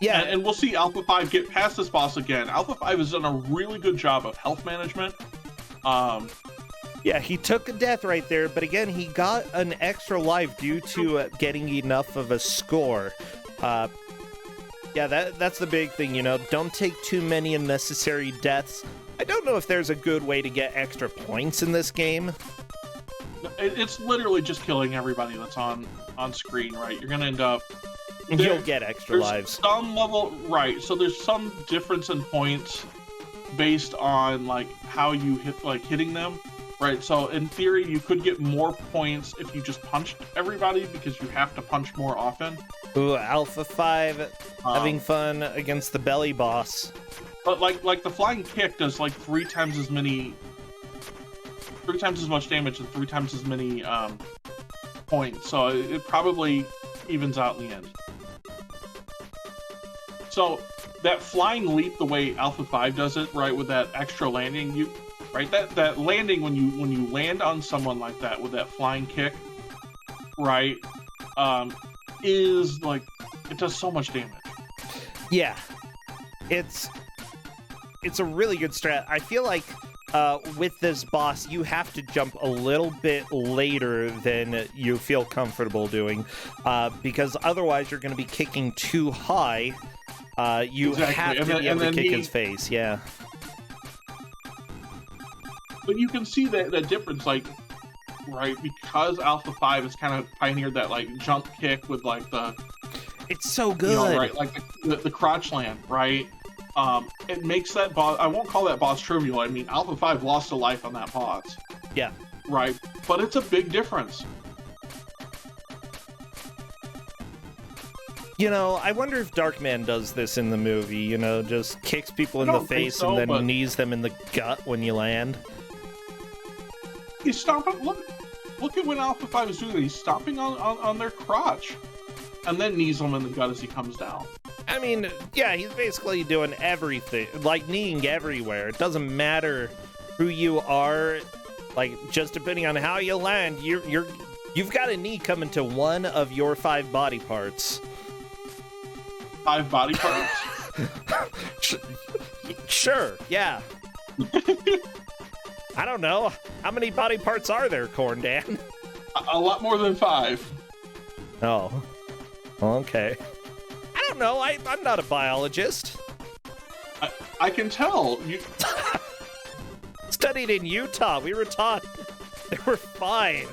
And we'll see Alpha 5 get past this boss again. Alpha 5 has done a really good job of health management. Yeah, he took a death right there, but again, he got an extra life due to getting enough of a score. Yeah, that's the big thing, don't take too many unnecessary deaths. I don't know if there's a good way to get extra points in this game. It's literally just killing everybody that's on screen, right? You're gonna end up... You'll get extra lives. Some level... Right, so there's some difference in points based on, like, how you hitting them, right? So in theory, you could get more points if you just punched everybody, because you have to punch more often. Ooh, Alpha 5 having fun against the belly boss. But like the flying kick does like 3 times as much damage and 3 times as many points. So it probably evens out in the end. So that flying leap, the way Alpha 5 does it, right, with that extra landing, that landing when you land on someone like that with that flying kick, right, is like, it does so much damage. Yeah, it's a really good strat. I feel like with this boss, you have to jump a little bit later than you feel comfortable doing, because otherwise you're going to be kicking too high. You have to be able to kick his face, yeah. But you can see that difference, like, right? Because Alpha 5 has kind of pioneered that like jump kick with like the, It's so good. you know, right, like the crotch land, right? It makes that boss. I won't call that boss trivial. I mean, Alpha 5 lost a life on that boss, Yeah. right? But it's a big difference. You know, I wonder if Darkman does this in the movie, you know, just kicks people in I the don't think face so, and then but- knees them in the gut when you land. He's stomping. Look at when Alpha 5 is doing it. He's stomping on their crotch, and then knees them in the gut as he comes down. I mean, yeah, he's basically doing everything, like kneeing everywhere. It doesn't matter who you are, like just depending on how you land, you've got a knee coming to one of your 5 body parts. 5 body parts. Sure, yeah. I don't know. How many body parts are there, Corn Dan? A lot more than 5. Oh. Okay. I don't know. I'm not a biologist. I can tell. You Studied in Utah. We were taught they were fine.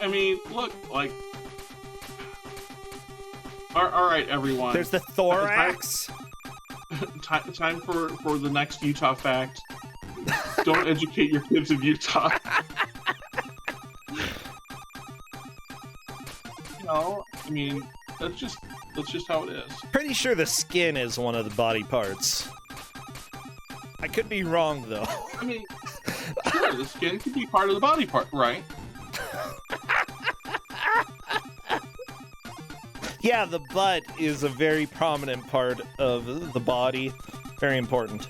I mean, look, like. All right, everyone. There's the thorax. Time for the next Utah fact. Don't educate your kids in Utah. You know, I mean, that's just how it is. Pretty sure the skin is one of the body parts. I could be wrong, though. I mean, sure, the skin could be part of the body part, right? Yeah, the butt is a very prominent part of the body. Very important.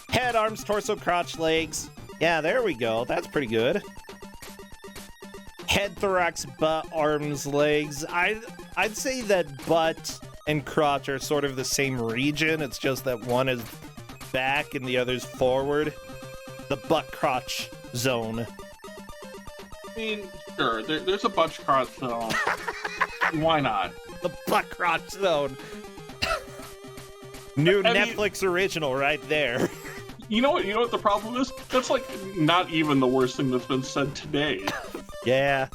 Head, arms, torso, crotch, legs. Yeah, there we go. That's pretty good. Head, thorax, butt, arms, legs. I'd say that butt and crotch are sort of the same region. It's just that one is back and the other's forward. The butt-crotch zone. I mean, sure, there's a bunch of cards, so why not? The butt-crotch zone. New I mean- Netflix original right there. You know what the problem is? That's like not even the worst thing that's been said today. Yeah.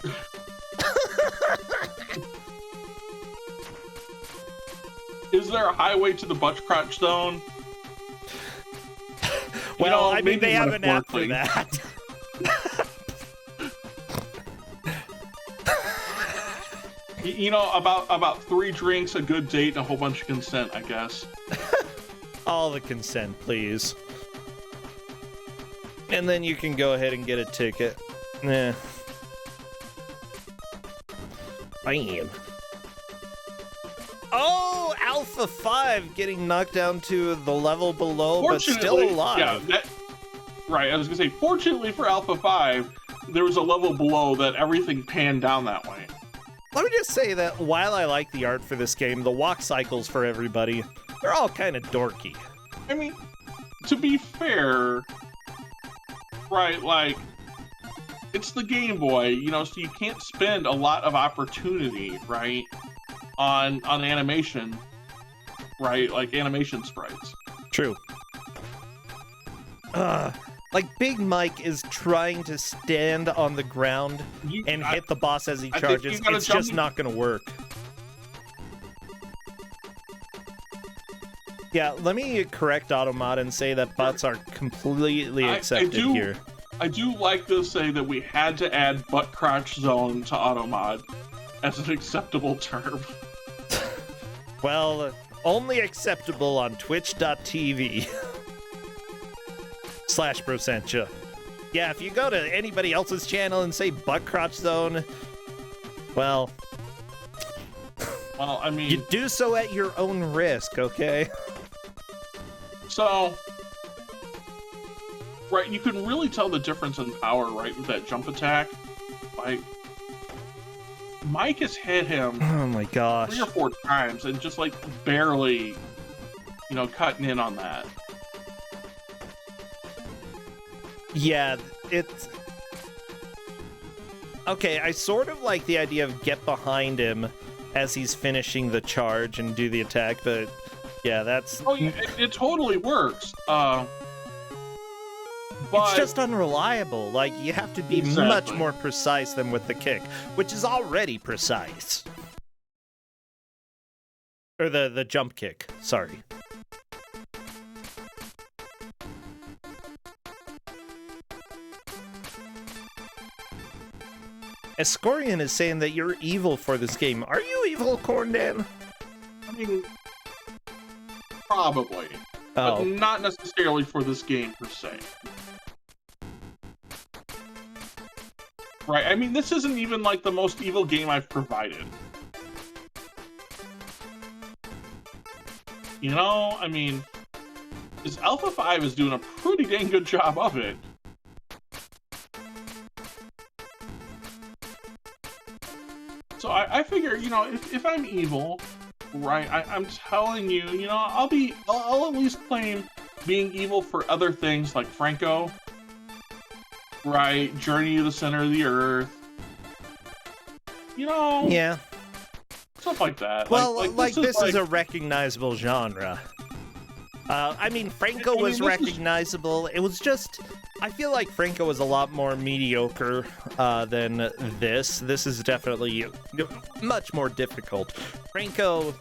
Is there a highway to the butt crotch zone? Well, I mean, maybe they have an app for metaphorically. that. You know, about 3 drinks, a good date, and a whole bunch of consent, I guess. All the consent, please. And then you can go ahead and get a ticket. Yeah. Bam. Oh, Alpha 5 getting knocked down to the level below, but still alive. Yeah, right, I was gonna say, fortunately for Alpha 5, there was a level below that everything panned down that way. Let me just say that while I like the art for this game, the walk cycles for everybody, they're all kind of dorky. I mean, to be fair, right, like, it's the Game Boy, you know, so you can't spend a lot of opportunity, right, on animation, right, like animation sprites. True. Like Big Mike is trying to stand on the ground and hit the boss as he I think you charges. gotta It's jump just in- not going to work. Yeah, let me correct Automod and say that bots are completely accepted here. I do like to say that we had to add butt crotch zone to Automod as an acceptable term. Well, only acceptable on twitch.tv /Brosentia. Yeah, if you go to anybody else's channel and say butt crotch zone, well, Well, I mean, you do so at your own risk, okay? so, right, you can really tell the difference in power, right, with that jump attack. Like, Mike has hit him Oh my gosh. 3 or 4 times and just, like, barely, you know, cutting in on that. Yeah, it's... Okay, I sort of like the idea of get behind him as he's finishing the charge and do the attack, but yeah, that's... Oh, yeah, it totally works. But it's just unreliable. Like, you have to be Exactly. much more precise than with the kick, which is already precise. Or the jump kick, sorry. Escorian is saying that you're evil for this game. Are you evil, Corndan? I mean, probably, but Oh, not necessarily for this game per se. Right? I mean, this isn't even like the most evil game I've provided. You know, I mean, this Alpha 5 is doing a pretty dang good job of it. So I figure, you know, if I'm evil, right, I'm telling you, you know, I'll at least claim being evil for other things like Franco, right, Journey to the Center of the Earth, you know, yeah. stuff like that. Well, this is like, a recognizable genre. I mean, Franco I mean, was this is- recognizable. It was just, I feel like Franco was a lot more mediocre than this. This is definitely much more difficult. Franco,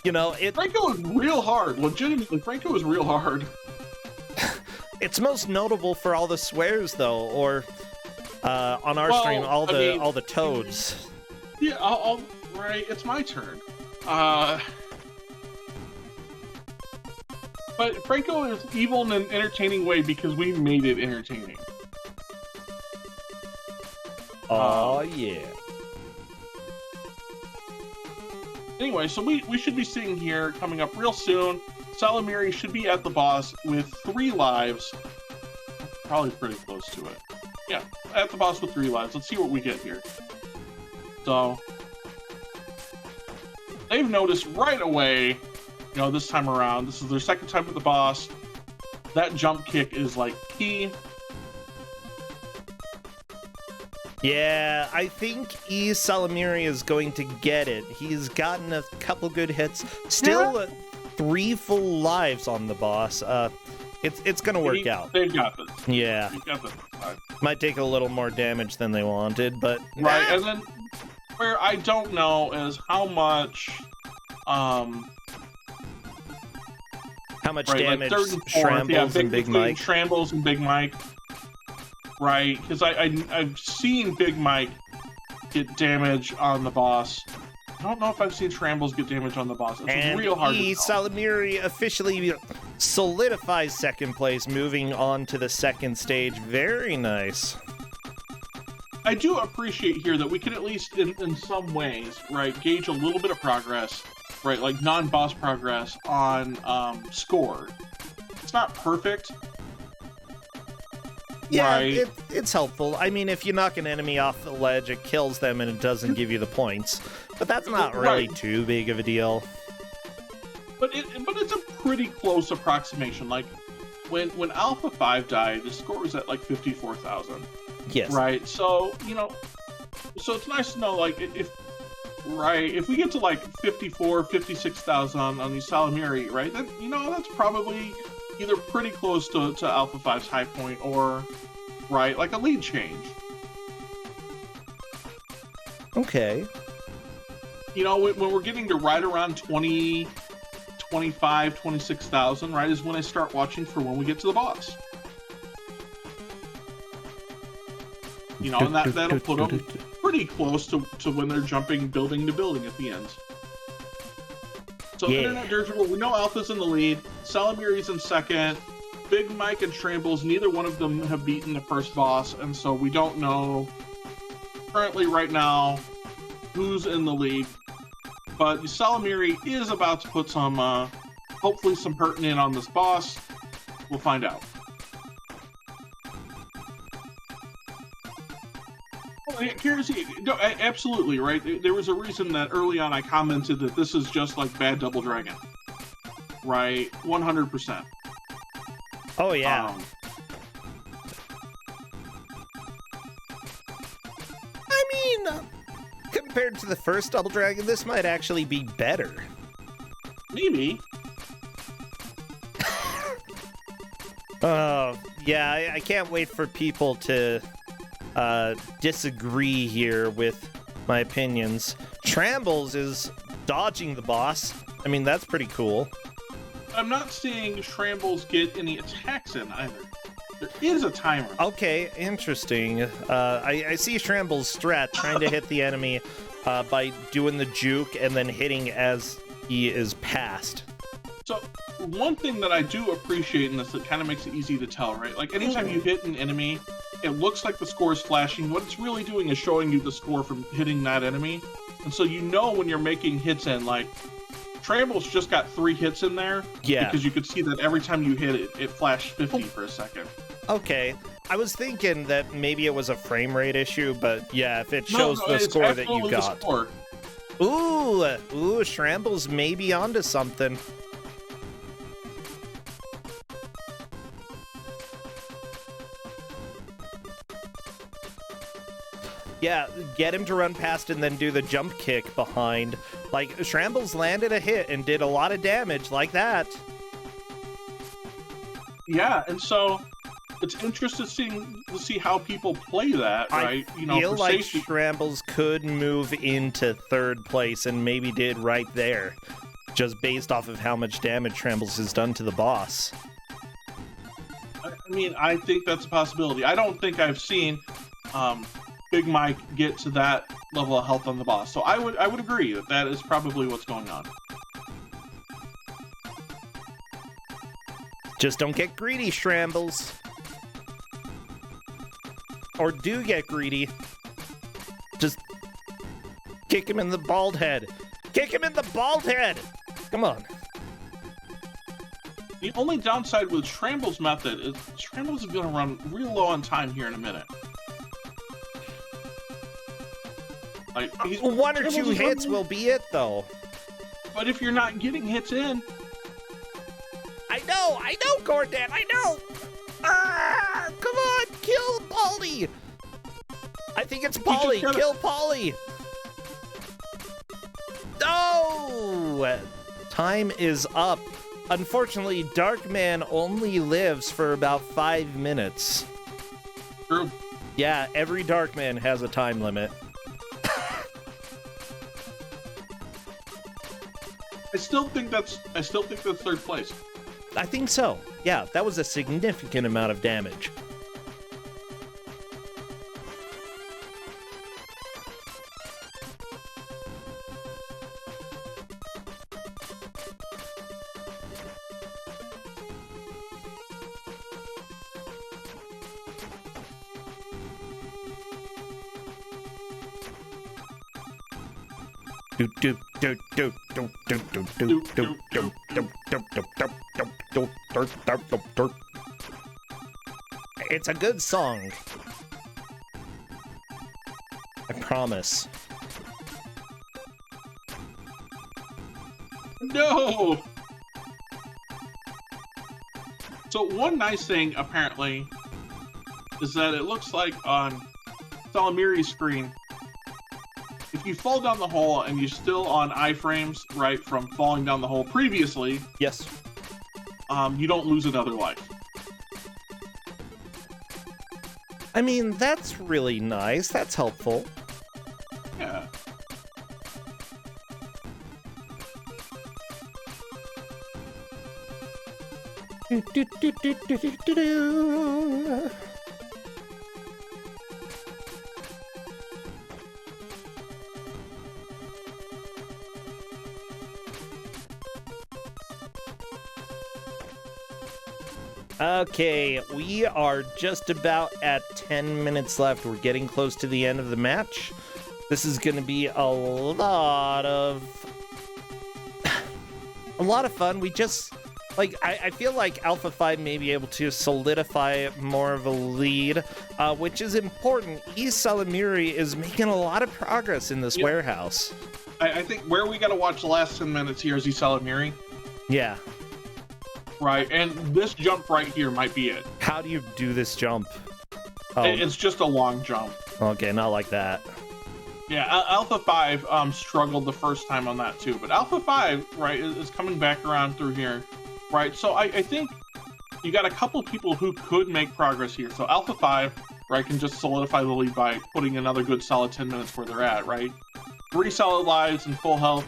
you know, Franco is real hard. Legitimately, Franco is real hard. it's most notable for all the swears, though, or on our Well, stream, all I mean- the toads. Yeah, right, it's my turn. But Franco is evil in an entertaining way because we made it entertaining. Oh, yeah. Anyway, so we should be seeing here coming up real soon. Salamiri should be at the boss with 3 lives. Probably pretty close to it. Yeah, at the boss with 3 lives. Let's see what we get here. So, they've noticed right away, you know, this time around, this is their second time with the boss. That jump kick is like key. Yeah, I think Salamiri is going to get it. He's gotten a couple good hits. Still 3 full lives on the boss. It's gonna work out. They've got this. Yeah, They've got this. might take a little more damage than they wanted, but Right, and then where I don't know is how much how much right, damage like third and fourth, Shrambles and Big between Mike? Shrambles and Big Mike. Right, because I've seen Big Mike get damage on the boss. I don't know if I've seen Shrambles get damage on the boss. It's And real hard to tell. Salamiri officially solidifies second place, moving on to the second stage. Very nice. I do appreciate here that we can at least, in some ways, right, gauge a little bit of progress, right, like non-boss progress on score. It's not perfect. Yeah, Right. it's helpful. I mean, if you knock an enemy off the ledge, it kills them and it doesn't give you the points. But that's not really Right. too big of a deal. But it's a pretty close approximation. Like when Alpha 5 died, the score was at like 54,000. Yes. Right. So, you know, so it's nice to know like if we get to like 54, 56,000 on these Salamiri, right? Then, you know, that's probably either pretty close to Alpha 5's high point or right, like a lead change. Okay. You know, when we're getting to right around 20, 25, 26,000, right, is when I start watching for when we get to the boss. You know, and that'll put them pretty close to when they're jumping building to building at the end. So Yeah. Internet Dirigible, we know Alpha's in the lead, Salamiri's in second, Big Mike and Shrambles, neither one of them have beaten the first boss, and so we don't know currently right now who's in the lead. But Salamiri is about to put some, hopefully some pertinent on this boss. We'll find out. No, absolutely, right? There was a reason that early on I commented that this is just like bad Double Dragon. Right? 100%. Oh, yeah. I mean, compared to the first Double Dragon, this might actually be better. Maybe. Yeah, I can't wait for people to disagree here with my opinions. Trambles is dodging the boss. I mean, that's pretty cool. I'm not seeing Shambles get any attacks in either. There is a timer. Okay, interesting. I see Shambles' strat trying to hit the enemy by doing the juke and then hitting as he is passed. So, one thing that I do appreciate in this that kind of makes it easy to tell, right? Like, anytime you hit an enemy, it looks like the score is flashing. What it's really doing is showing you the score from hitting that enemy. And so you know when you're making hits in, like, Trambles just got 3 hits in there. Yeah. Because you could see that every time you hit it, it flashed 50 for a second. Okay. I was thinking that maybe it was a frame rate issue, but yeah, if it shows the score that you got. Ooh, Shambles may be onto something. Yeah, get him to run past and then do the jump kick behind. Like, Shambles landed a hit and did a lot of damage like that. Yeah, and so it's interesting to see how people play that, right? I feel like Shambles could move into 3rd place and maybe did right there, just based off of how much damage Shambles has done to the boss. I mean, I think that's a possibility. I don't think I've seen Big Mike get to that level of health on the boss. So I would agree that that is probably what's going on. Just don't get greedy, Shambles. Or do get greedy. Just kick him in the bald head. Kick him in the bald head! Come on. The only downside with Shambles' method is Shambles is going to run real low on time here in a minute. Like, 1 or 2 hits will be it, though. But if you're not getting hits in... I know, Gordon, I know! Ah, come on, kill Polly! I think it's Polly, kill Polly! No! Time is up. Unfortunately, Darkman only lives for about 5 minutes. True. Yeah, every Darkman has a time limit. I still think that's 3rd place. I think so. Yeah, that was a significant amount of damage. It's a good song. I promise. No! So one nice thing, apparently, is that it looks like on Salamiri's screen, if you fall down the hole and you're still on iframes, right, from falling down the hole previously, yes, you don't lose another life. I mean, that's really nice. That's helpful. Yeah. Okay, we are just about at 10 minutes left. We're getting close to the end of the match. This is going to be a lot of fun. We just, like, I feel like Alpha 5 may be able to solidify more of a lead, which is important. East Salamiri is making a lot of progress in this warehouse. I think where we got to watch the last 10 minutes here is East Salamiri. Yeah. Right, and this jump right here might be it. How do you do this jump? Oh. It's just a long jump. Okay, not like that. Yeah, Alpha 5 struggled the first time on that too, but Alpha 5, right, is coming back around through here, right? So I think you got a couple people who could make progress here. So Alpha 5, right, can just solidify the lead by putting another good solid 10 minutes where they're at, right? 3 solid lives and full health.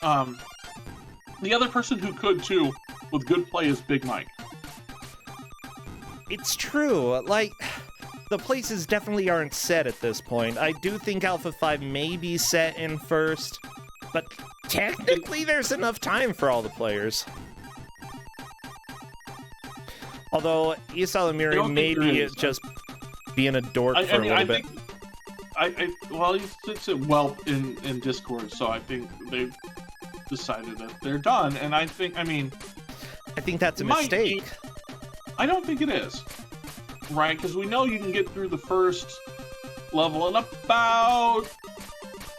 The other person who could, too, with good play is Big Mike. It's true. Like, the places definitely aren't set at this point. I do think Alpha 5 may be set in first, but technically there's enough time for all the players. Although Isalamiri may be just being a dork for a little bit. Well, he sits it well in Discord, so I think they've decided that they're done. And I think that's a mistake. I don't think it is, right? Because we know you can get through the first level in about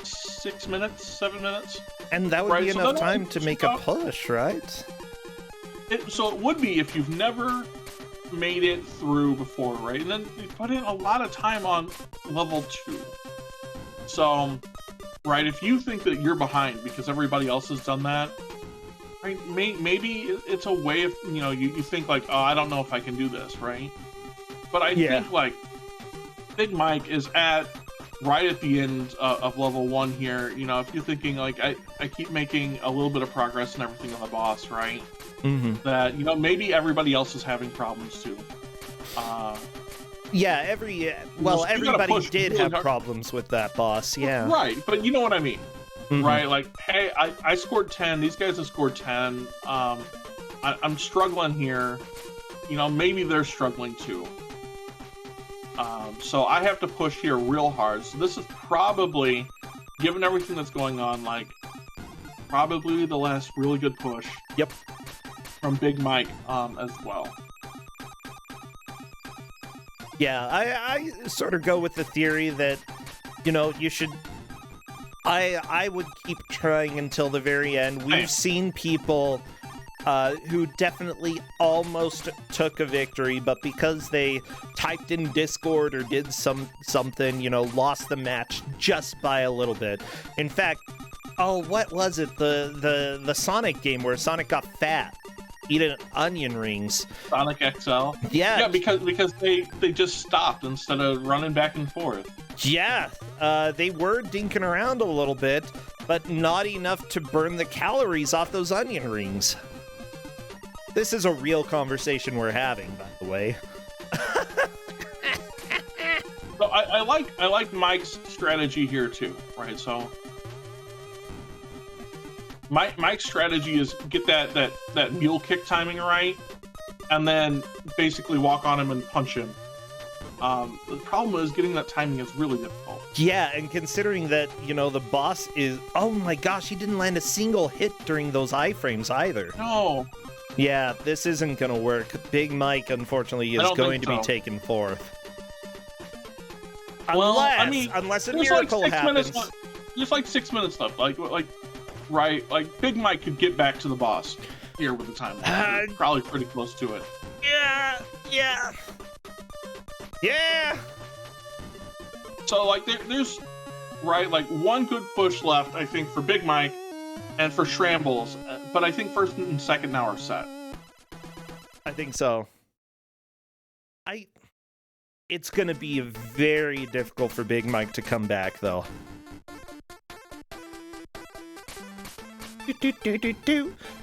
6 minutes, 7 minutes. And that would be enough time to make a push, right? So it would be if you've never made it through before, right? And then you put in a lot of time on level 2. So, right, if you think that you're behind because everybody else has done that, right, maybe it's a way of, you think like, oh, I don't know if I can do this, right? But I think, like, Big Mike is right at the end of level 1 here. If you're thinking, like, I keep making a little bit of progress and everything on the boss, right? Mm-hmm. That, maybe everybody else is having problems too. Everybody did have problems with that boss, yeah. Right, but you know what I mean. Mm-hmm. Right, like, hey, I scored 10, these guys have scored 10, I'm struggling here, maybe they're struggling too. So I have to push here real hard. So this is probably, given everything that's going on, like, probably the last really good push. Yep. From Big Mike, as well. Yeah, I sort of go with the theory that, you should... I would keep trying until the very end. We've seen people who definitely almost took a victory, but because they typed in Discord or did something, lost the match just by a little bit. In fact, what was it? The Sonic game where Sonic got fat. Eating onion rings. Sonic XL? Yeah, because they just stopped instead of running back and forth. Yeah, they were dinking around a little bit, but not enough to burn the calories off those onion rings. This is a real conversation we're having, by the way. So I like Mike's strategy here too, right? So Mike's strategy is get that mule kick timing right, and then basically walk on him and punch him. The problem is getting that timing is really difficult. Yeah, and considering that, the boss is... Oh my gosh, he didn't land a single hit during those iframes either. No. Yeah, this isn't gonna work. Big Mike, unfortunately, is going to be taken fourth. Unless a miracle happens. There's like 6 minutes left. Right, like Big Mike could get back to the boss here with the time. Probably pretty close to it. Yeah. So like there's right, like one good push left, I think, for Big Mike and for Shrambles, but I think first and second now are set. I think so. It's gonna be very difficult for Big Mike to come back, though.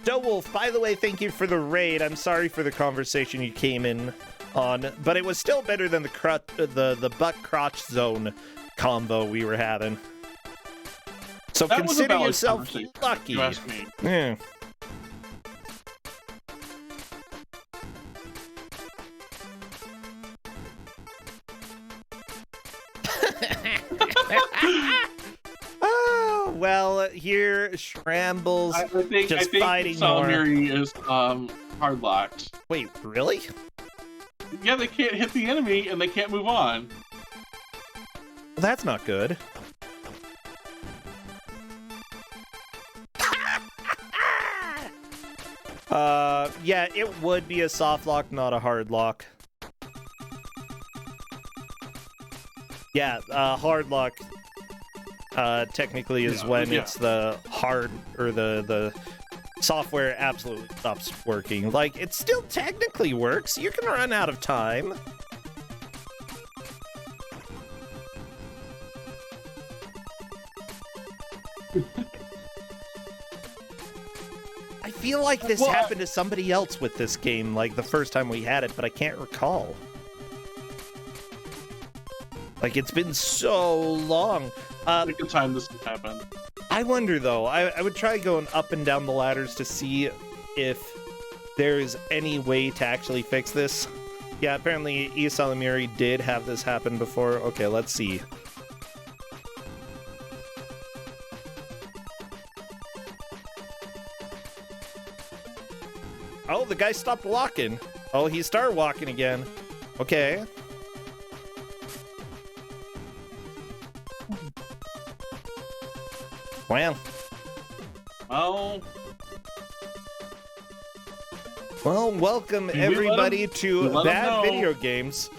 Wolf, by the way, thank you for the raid. I'm sorry for the conversation you came in on, but it was still better than the butt crotch zone combo we were having. So that consider yourself lucky. You asked me. Yeah. Oh, well, here Shrambles just fighting more. Salamiri is hard locked. Wait, really? Yeah, they can't hit the enemy and they can't move on. Well, that's not good. Yeah, it would be a soft lock, not a hard lock. Yeah, hard lock technically is when it's the hard or the software absolutely stops working. Like, it still technically works. You can run out of time. I feel like this happened to somebody else with this game, like the first time we had it, but I can't recall. Like, it's been so long. Take the time this happened. I wonder, though. I would try going up and down the ladders to see if there's any way to actually fix this. Yeah, apparently Isalamiri did have this happen before. Okay, let's see. Oh, the guy stopped walking. Oh, he started walking again. Okay. Well. Well, welcome everybody to Bad Video Games.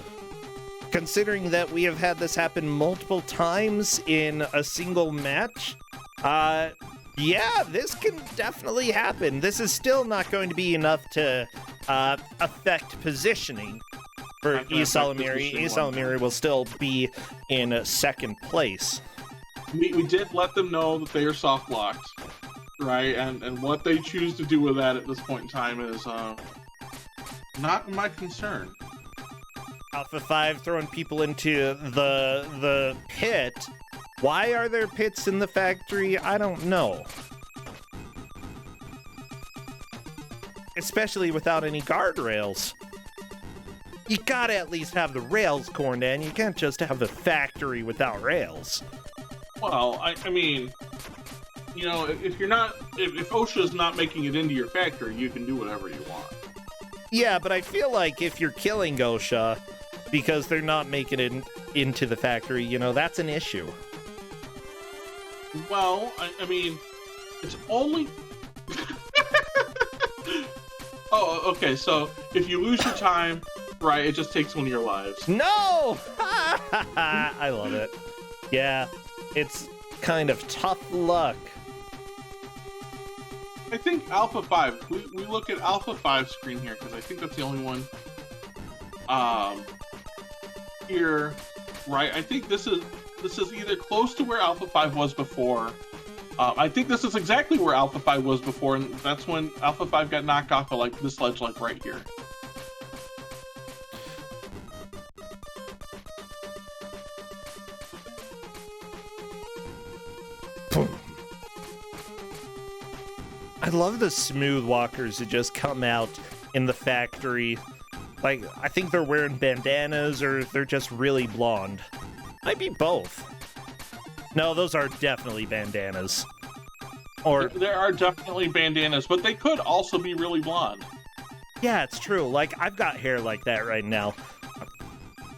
Considering that we have had this happen multiple times in a single match, yeah, this can definitely happen. This is still not going to be enough to affect positioning for Isalamiri. Isalamiri will still be in second place. We did let them know that they are soft locked, right? And what they choose to do with that at this point in time is not my concern. Alpha 5 throwing people into the pit. Why are there pits in the factory? I don't know. Especially without any guardrails. You gotta at least have the rails, Corndan. You can't just have the factory without rails. Well, I mean, you know, if OSHA's not making it into your factory, you can do whatever you want. Yeah, but I feel like if you're killing OSHA because they're not making it into the factory, you know, that's an issue. Well, I mean, it's only... Oh, okay, so if you lose your time, right, it just takes one of your lives. No! I love it. Yeah, it's kind of tough luck. I think Alpha 5, we look at Alpha 5 screen here, because I think that's the only one here, right? I think this is either close to where Alpha 5 was before. I think this is exactly where Alpha 5 was before, and that's when Alpha 5 got knocked off of like this ledge, like right here. I love the smooth walkers who just come out in the factory. Like, I think they're wearing bandanas or they're just really blonde. Might be both. No, those are definitely bandanas. Or there are definitely bandanas, but they could also be really blonde. Yeah, it's true. Like, I've got hair like that right now.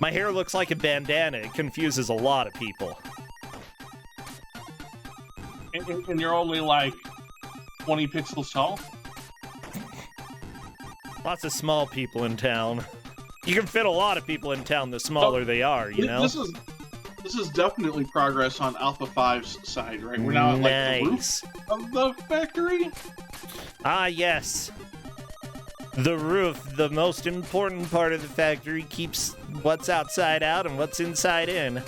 My hair looks like a bandana. It confuses a lot of people. And you're only like 20 pixels tall? Lots of small people in town. You can fit a lot of people in town the smaller they are, you know? This is definitely progress on Alpha 5's side, right? We're now at like the roof of the factory? Ah, yes. The roof, the most important part of the factory, keeps what's outside out and what's inside in.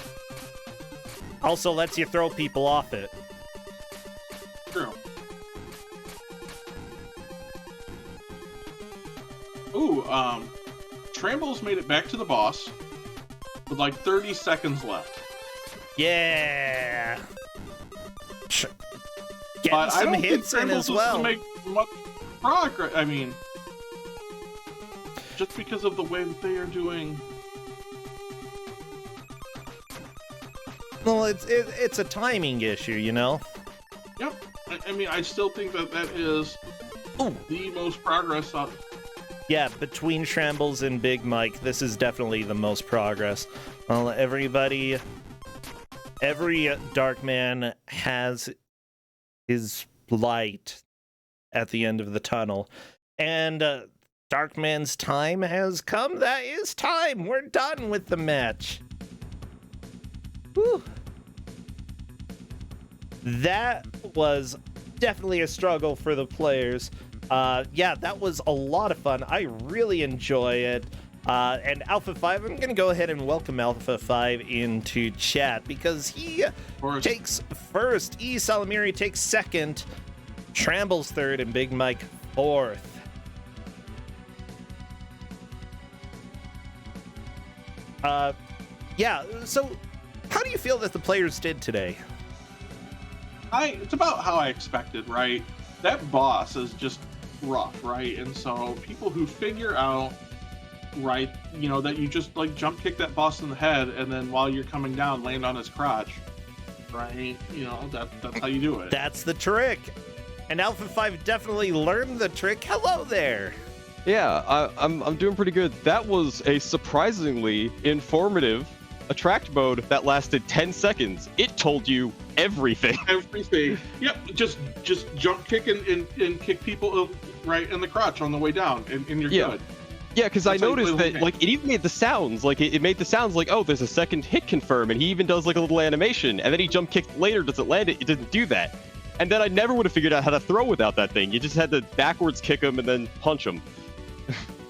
Also lets you throw people off it. True. Ooh, Trambles made it back to the boss with like 30 seconds left. Yeah. Getting some hits in as well. Make much progress. I mean, just because of the way that they are doing. Well, it's a timing issue, you know. Yep. I mean, I still think that is the most progress on. Yeah, between Shambles and Big Mike, this is definitely the most progress. Well, every Darkman has his light at the end of the tunnel. And Darkman's time has come. That is time. We're done with the match. Whew. That was definitely a struggle for the players. Yeah, that was a lot of fun. I really enjoy it. And Alpha 5, I'm going to go ahead and welcome Alpha 5 into chat because he takes first. E. Salamiri takes second. Tramble's third, and Big Mike fourth. Yeah, so how do you feel that the players did today? It's about how I expected, right? That boss is just rough, right? And so people who figure out, right, you know, that you just like jump kick that boss in the head and then while you're coming down land on his crotch, right? You know, that's how you do it. That's the trick. And Alpha 5 definitely learned the trick. Hello there. Yeah, I'm doing pretty good. That was a surprisingly informative attract mode that lasted 10 seconds. It told you everything. Everything. Yep, just jump kick and kick people right in the crotch on the way down, and you're good. Yeah, because I noticed that like it even made the sounds, like it made the sounds like, oh, there's a second hit confirm, and he even does like a little animation, and then he jump kicked later, does it land it? It didn't do that. And then I never would have figured out how to throw without that thing. You just had to backwards kick him and then punch him.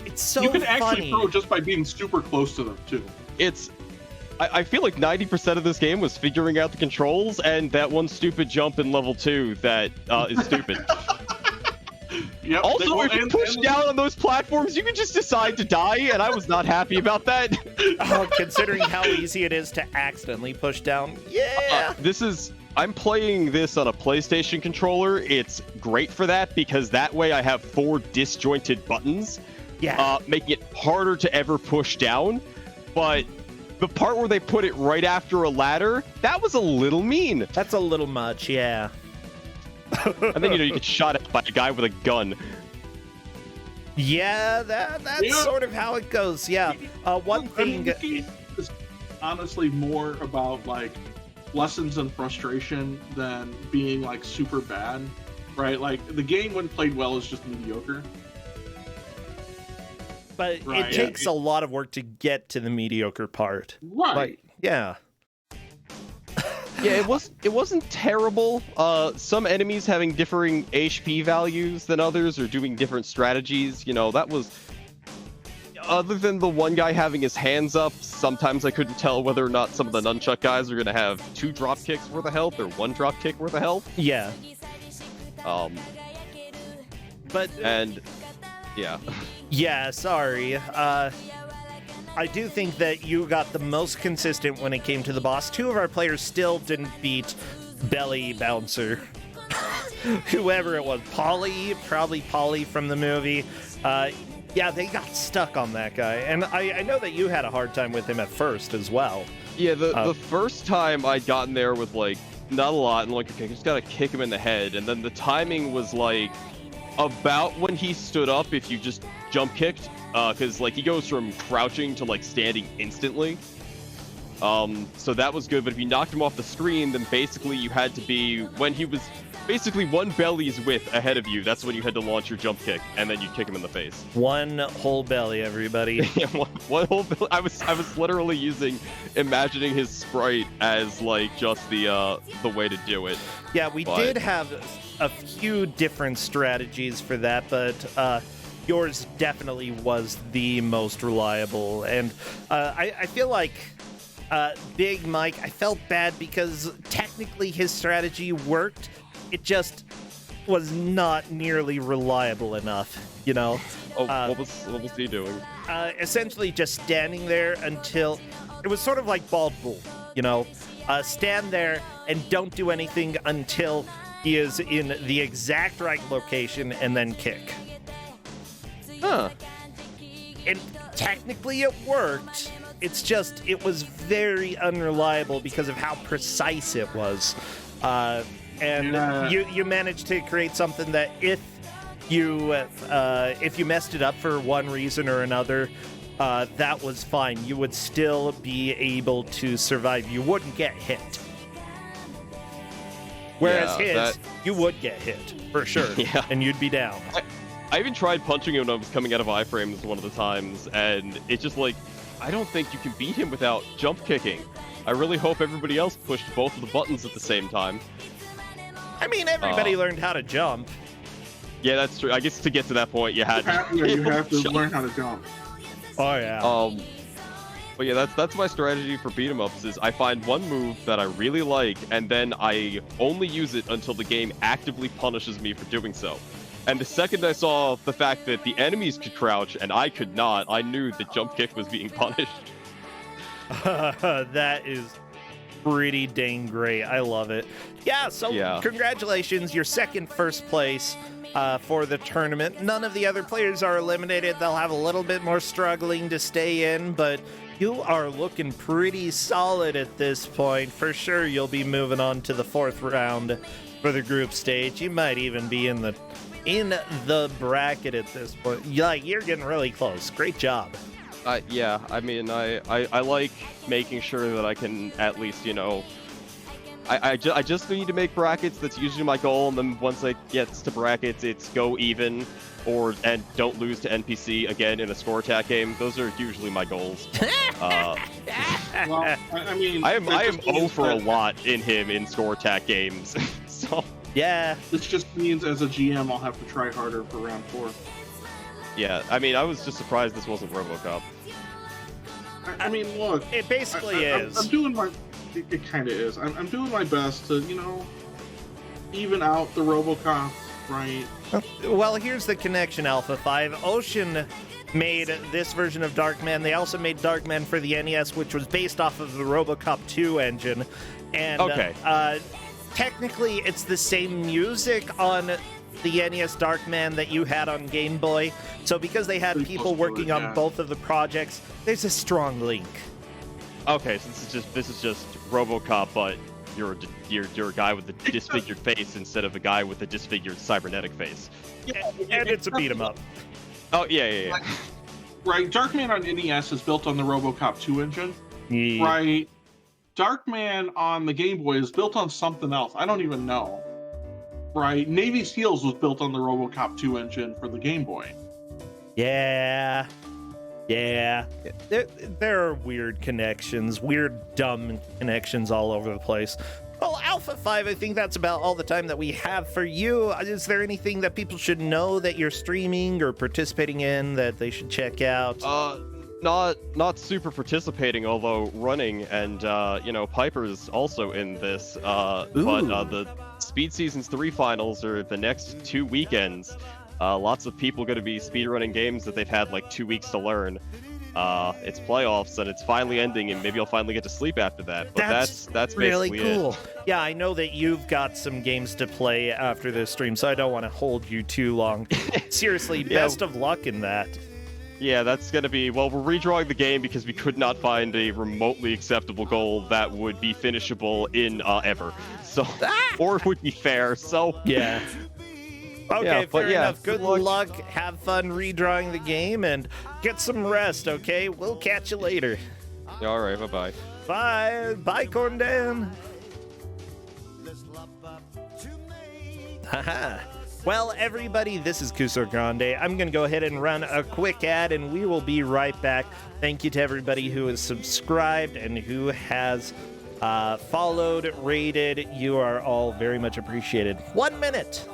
It's so you can funny. actually throw just by being super close to them too. I feel like 90% of this game was figuring out the controls and that one stupid jump in level 2 that is stupid. Yep. Also, if you push down on those platforms, you can just decide to die, and I was not happy about that. Considering how easy it is to accidentally push down. Yeah. I'm playing this on a PlayStation controller. It's great for that because that way I have 4 disjointed buttons, making it harder to ever push down. But the part where they put it right after a ladder, that was a little mean. That's a little much, yeah. And then, you get shot at by a guy with a gun. Yeah, that's sort of how it goes, yeah. One thing... is honestly more about, like, lessons and frustration than being, like, super bad, right? Like, the game, when played well, is just mediocre. But it takes a lot of work to get to the mediocre part. Right. Like, yeah. Yeah, it wasn't terrible. Some enemies having differing HP values than others or doing different strategies, that was... Other than the one guy having his hands up, sometimes I couldn't tell whether or not some of the nunchuck guys are going to have 2 drop kicks worth of health or 1 drop kick worth of health. Yeah. Yeah. Yeah, sorry. I do think that you got the most consistent when it came to the boss. 2 of our players still didn't beat Belly Bouncer. Whoever it was. Probably Polly from the movie. Yeah, they got stuck on that guy. And I know that you had a hard time with him at first as well. Yeah, the first time I'd gotten there with, like, not a lot, and like, okay, I just gotta kick him in the head. And then the timing was, like, about when he stood up if you just jump kicked. Because, like, he goes from crouching to, like, standing instantly. So that was good, but if you knocked him off the screen, then basically you had to be, when he was basically 1 belly's width ahead of you, that's when you had to launch your jump kick, and then you kick him in the face. 1 whole belly, everybody. Yeah, one whole belly. I was literally imagining his sprite as, like, just the way to do it. Yeah, we did have a few different strategies for that, but, yours definitely was the most reliable, and I feel like Big Mike, I felt bad because technically his strategy worked, it just was not nearly reliable enough, what was he doing? Essentially just standing there until, it was sort of like Bald Bull, stand there and don't do anything until he is in the exact right location and then kick. Huh. And technically it worked. It's just, it was very unreliable because of how precise it was. You managed to create something that if you messed it up for one reason or another, that was fine. You would still be able to survive. You wouldn't get hit. Whereas you would get hit, for sure. Yeah. And you'd be down. I even tried punching him when I was coming out of iframes one of the times, and it's just like, I don't think you can beat him without jump kicking. I really hope everybody else pushed both of the buttons at the same time. I mean, everybody learned how to jump. Yeah, that's true. I guess to get to that point, you had You have to learn how to jump. Oh yeah. But yeah, that's my strategy for beat 'em ups. Is I find one move that I really like, and then I only use it until the game actively punishes me for doing so. And the second I saw the fact that the enemies could crouch and I could not, I knew the jump kick was being punished. That is pretty dang great. I love it. Yeah, so congratulations. You're first place for the tournament. None of the other players are eliminated. They'll have a little bit more struggling to stay in, but you are looking pretty solid at this point. For sure, you'll be moving on to the 4th round for the group stage. You might even be in the bracket at this point. You're getting really close. Great job. Yeah, I mean, I like making sure that I can at least, you know, I just need to make brackets. That's usually my goal, and then once it gets to brackets, it's go even, and don't lose to NPC again in a score attack game. Those are usually my goals. Well, I mean, I am 0 for a lot in him in score attack games. So yeah, this just means as a GM, I'll have to try harder for round 4. yeah, I mean, I was just surprised this wasn't RoboCop. I mean, look, it basically is. I'm doing my. It kind of is. I'm doing my best to, you know, even out the RoboCop, right? Well, here's the connection, Alpha 5. Ocean made this version of Darkman. They also made Darkman for the NES, which was based off of the RoboCop 2 engine. And technically, it's the same music on the NES Darkman that you had on Game Boy. So because they had people working on both of the projects, there's a strong link. Okay, so this is just RoboCop, but you're a guy with a disfigured face instead of a guy with a disfigured cybernetic face. Yeah, and it's a beat 'em up. Oh yeah. Right, Darkman on NES is built on the RoboCop 2 engine. Yeah. Right, Darkman on the Game Boy is built on something else. I don't even know. Right, Navy SEALs was built on the RoboCop 2 engine for the Game Boy. Yeah. There are weird connections, weird, dumb connections all over the place. Well, Alpha 5, I think that's about all the time that we have for you. Is there anything that people should know that you're streaming or participating in that they should check out? Not super participating, although running, and you know, Piper's also in this. But the Speed Seasons 3 finals are the next 2 weekends. Lots of people going to be speedrunning games that they've had like 2 weeks to learn. It's playoffs and it's finally ending, and maybe I'll finally get to sleep after that. But that's really basically cool. it. Yeah, I know that you've got some games to play after this stream, so I don't want to hold you too long. Seriously, best of luck in that. Yeah, that's going to be, well, we're redrawing the game because we could not find a remotely acceptable goal that would be finishable in ever. So, or would be fair. So yeah. Okay, fair enough. Good luck. luck. Have fun redrawing the game and get some rest, okay? We'll catch you later. All right, bye-bye. Bye. Bye, Corndan. Haha. Well, everybody, this is Kuso6rande. I'm going to go ahead and run a quick ad, and we will be right back. Thank you to everybody who has subscribed and who has followed, rated. You are all very much appreciated. 1 minute.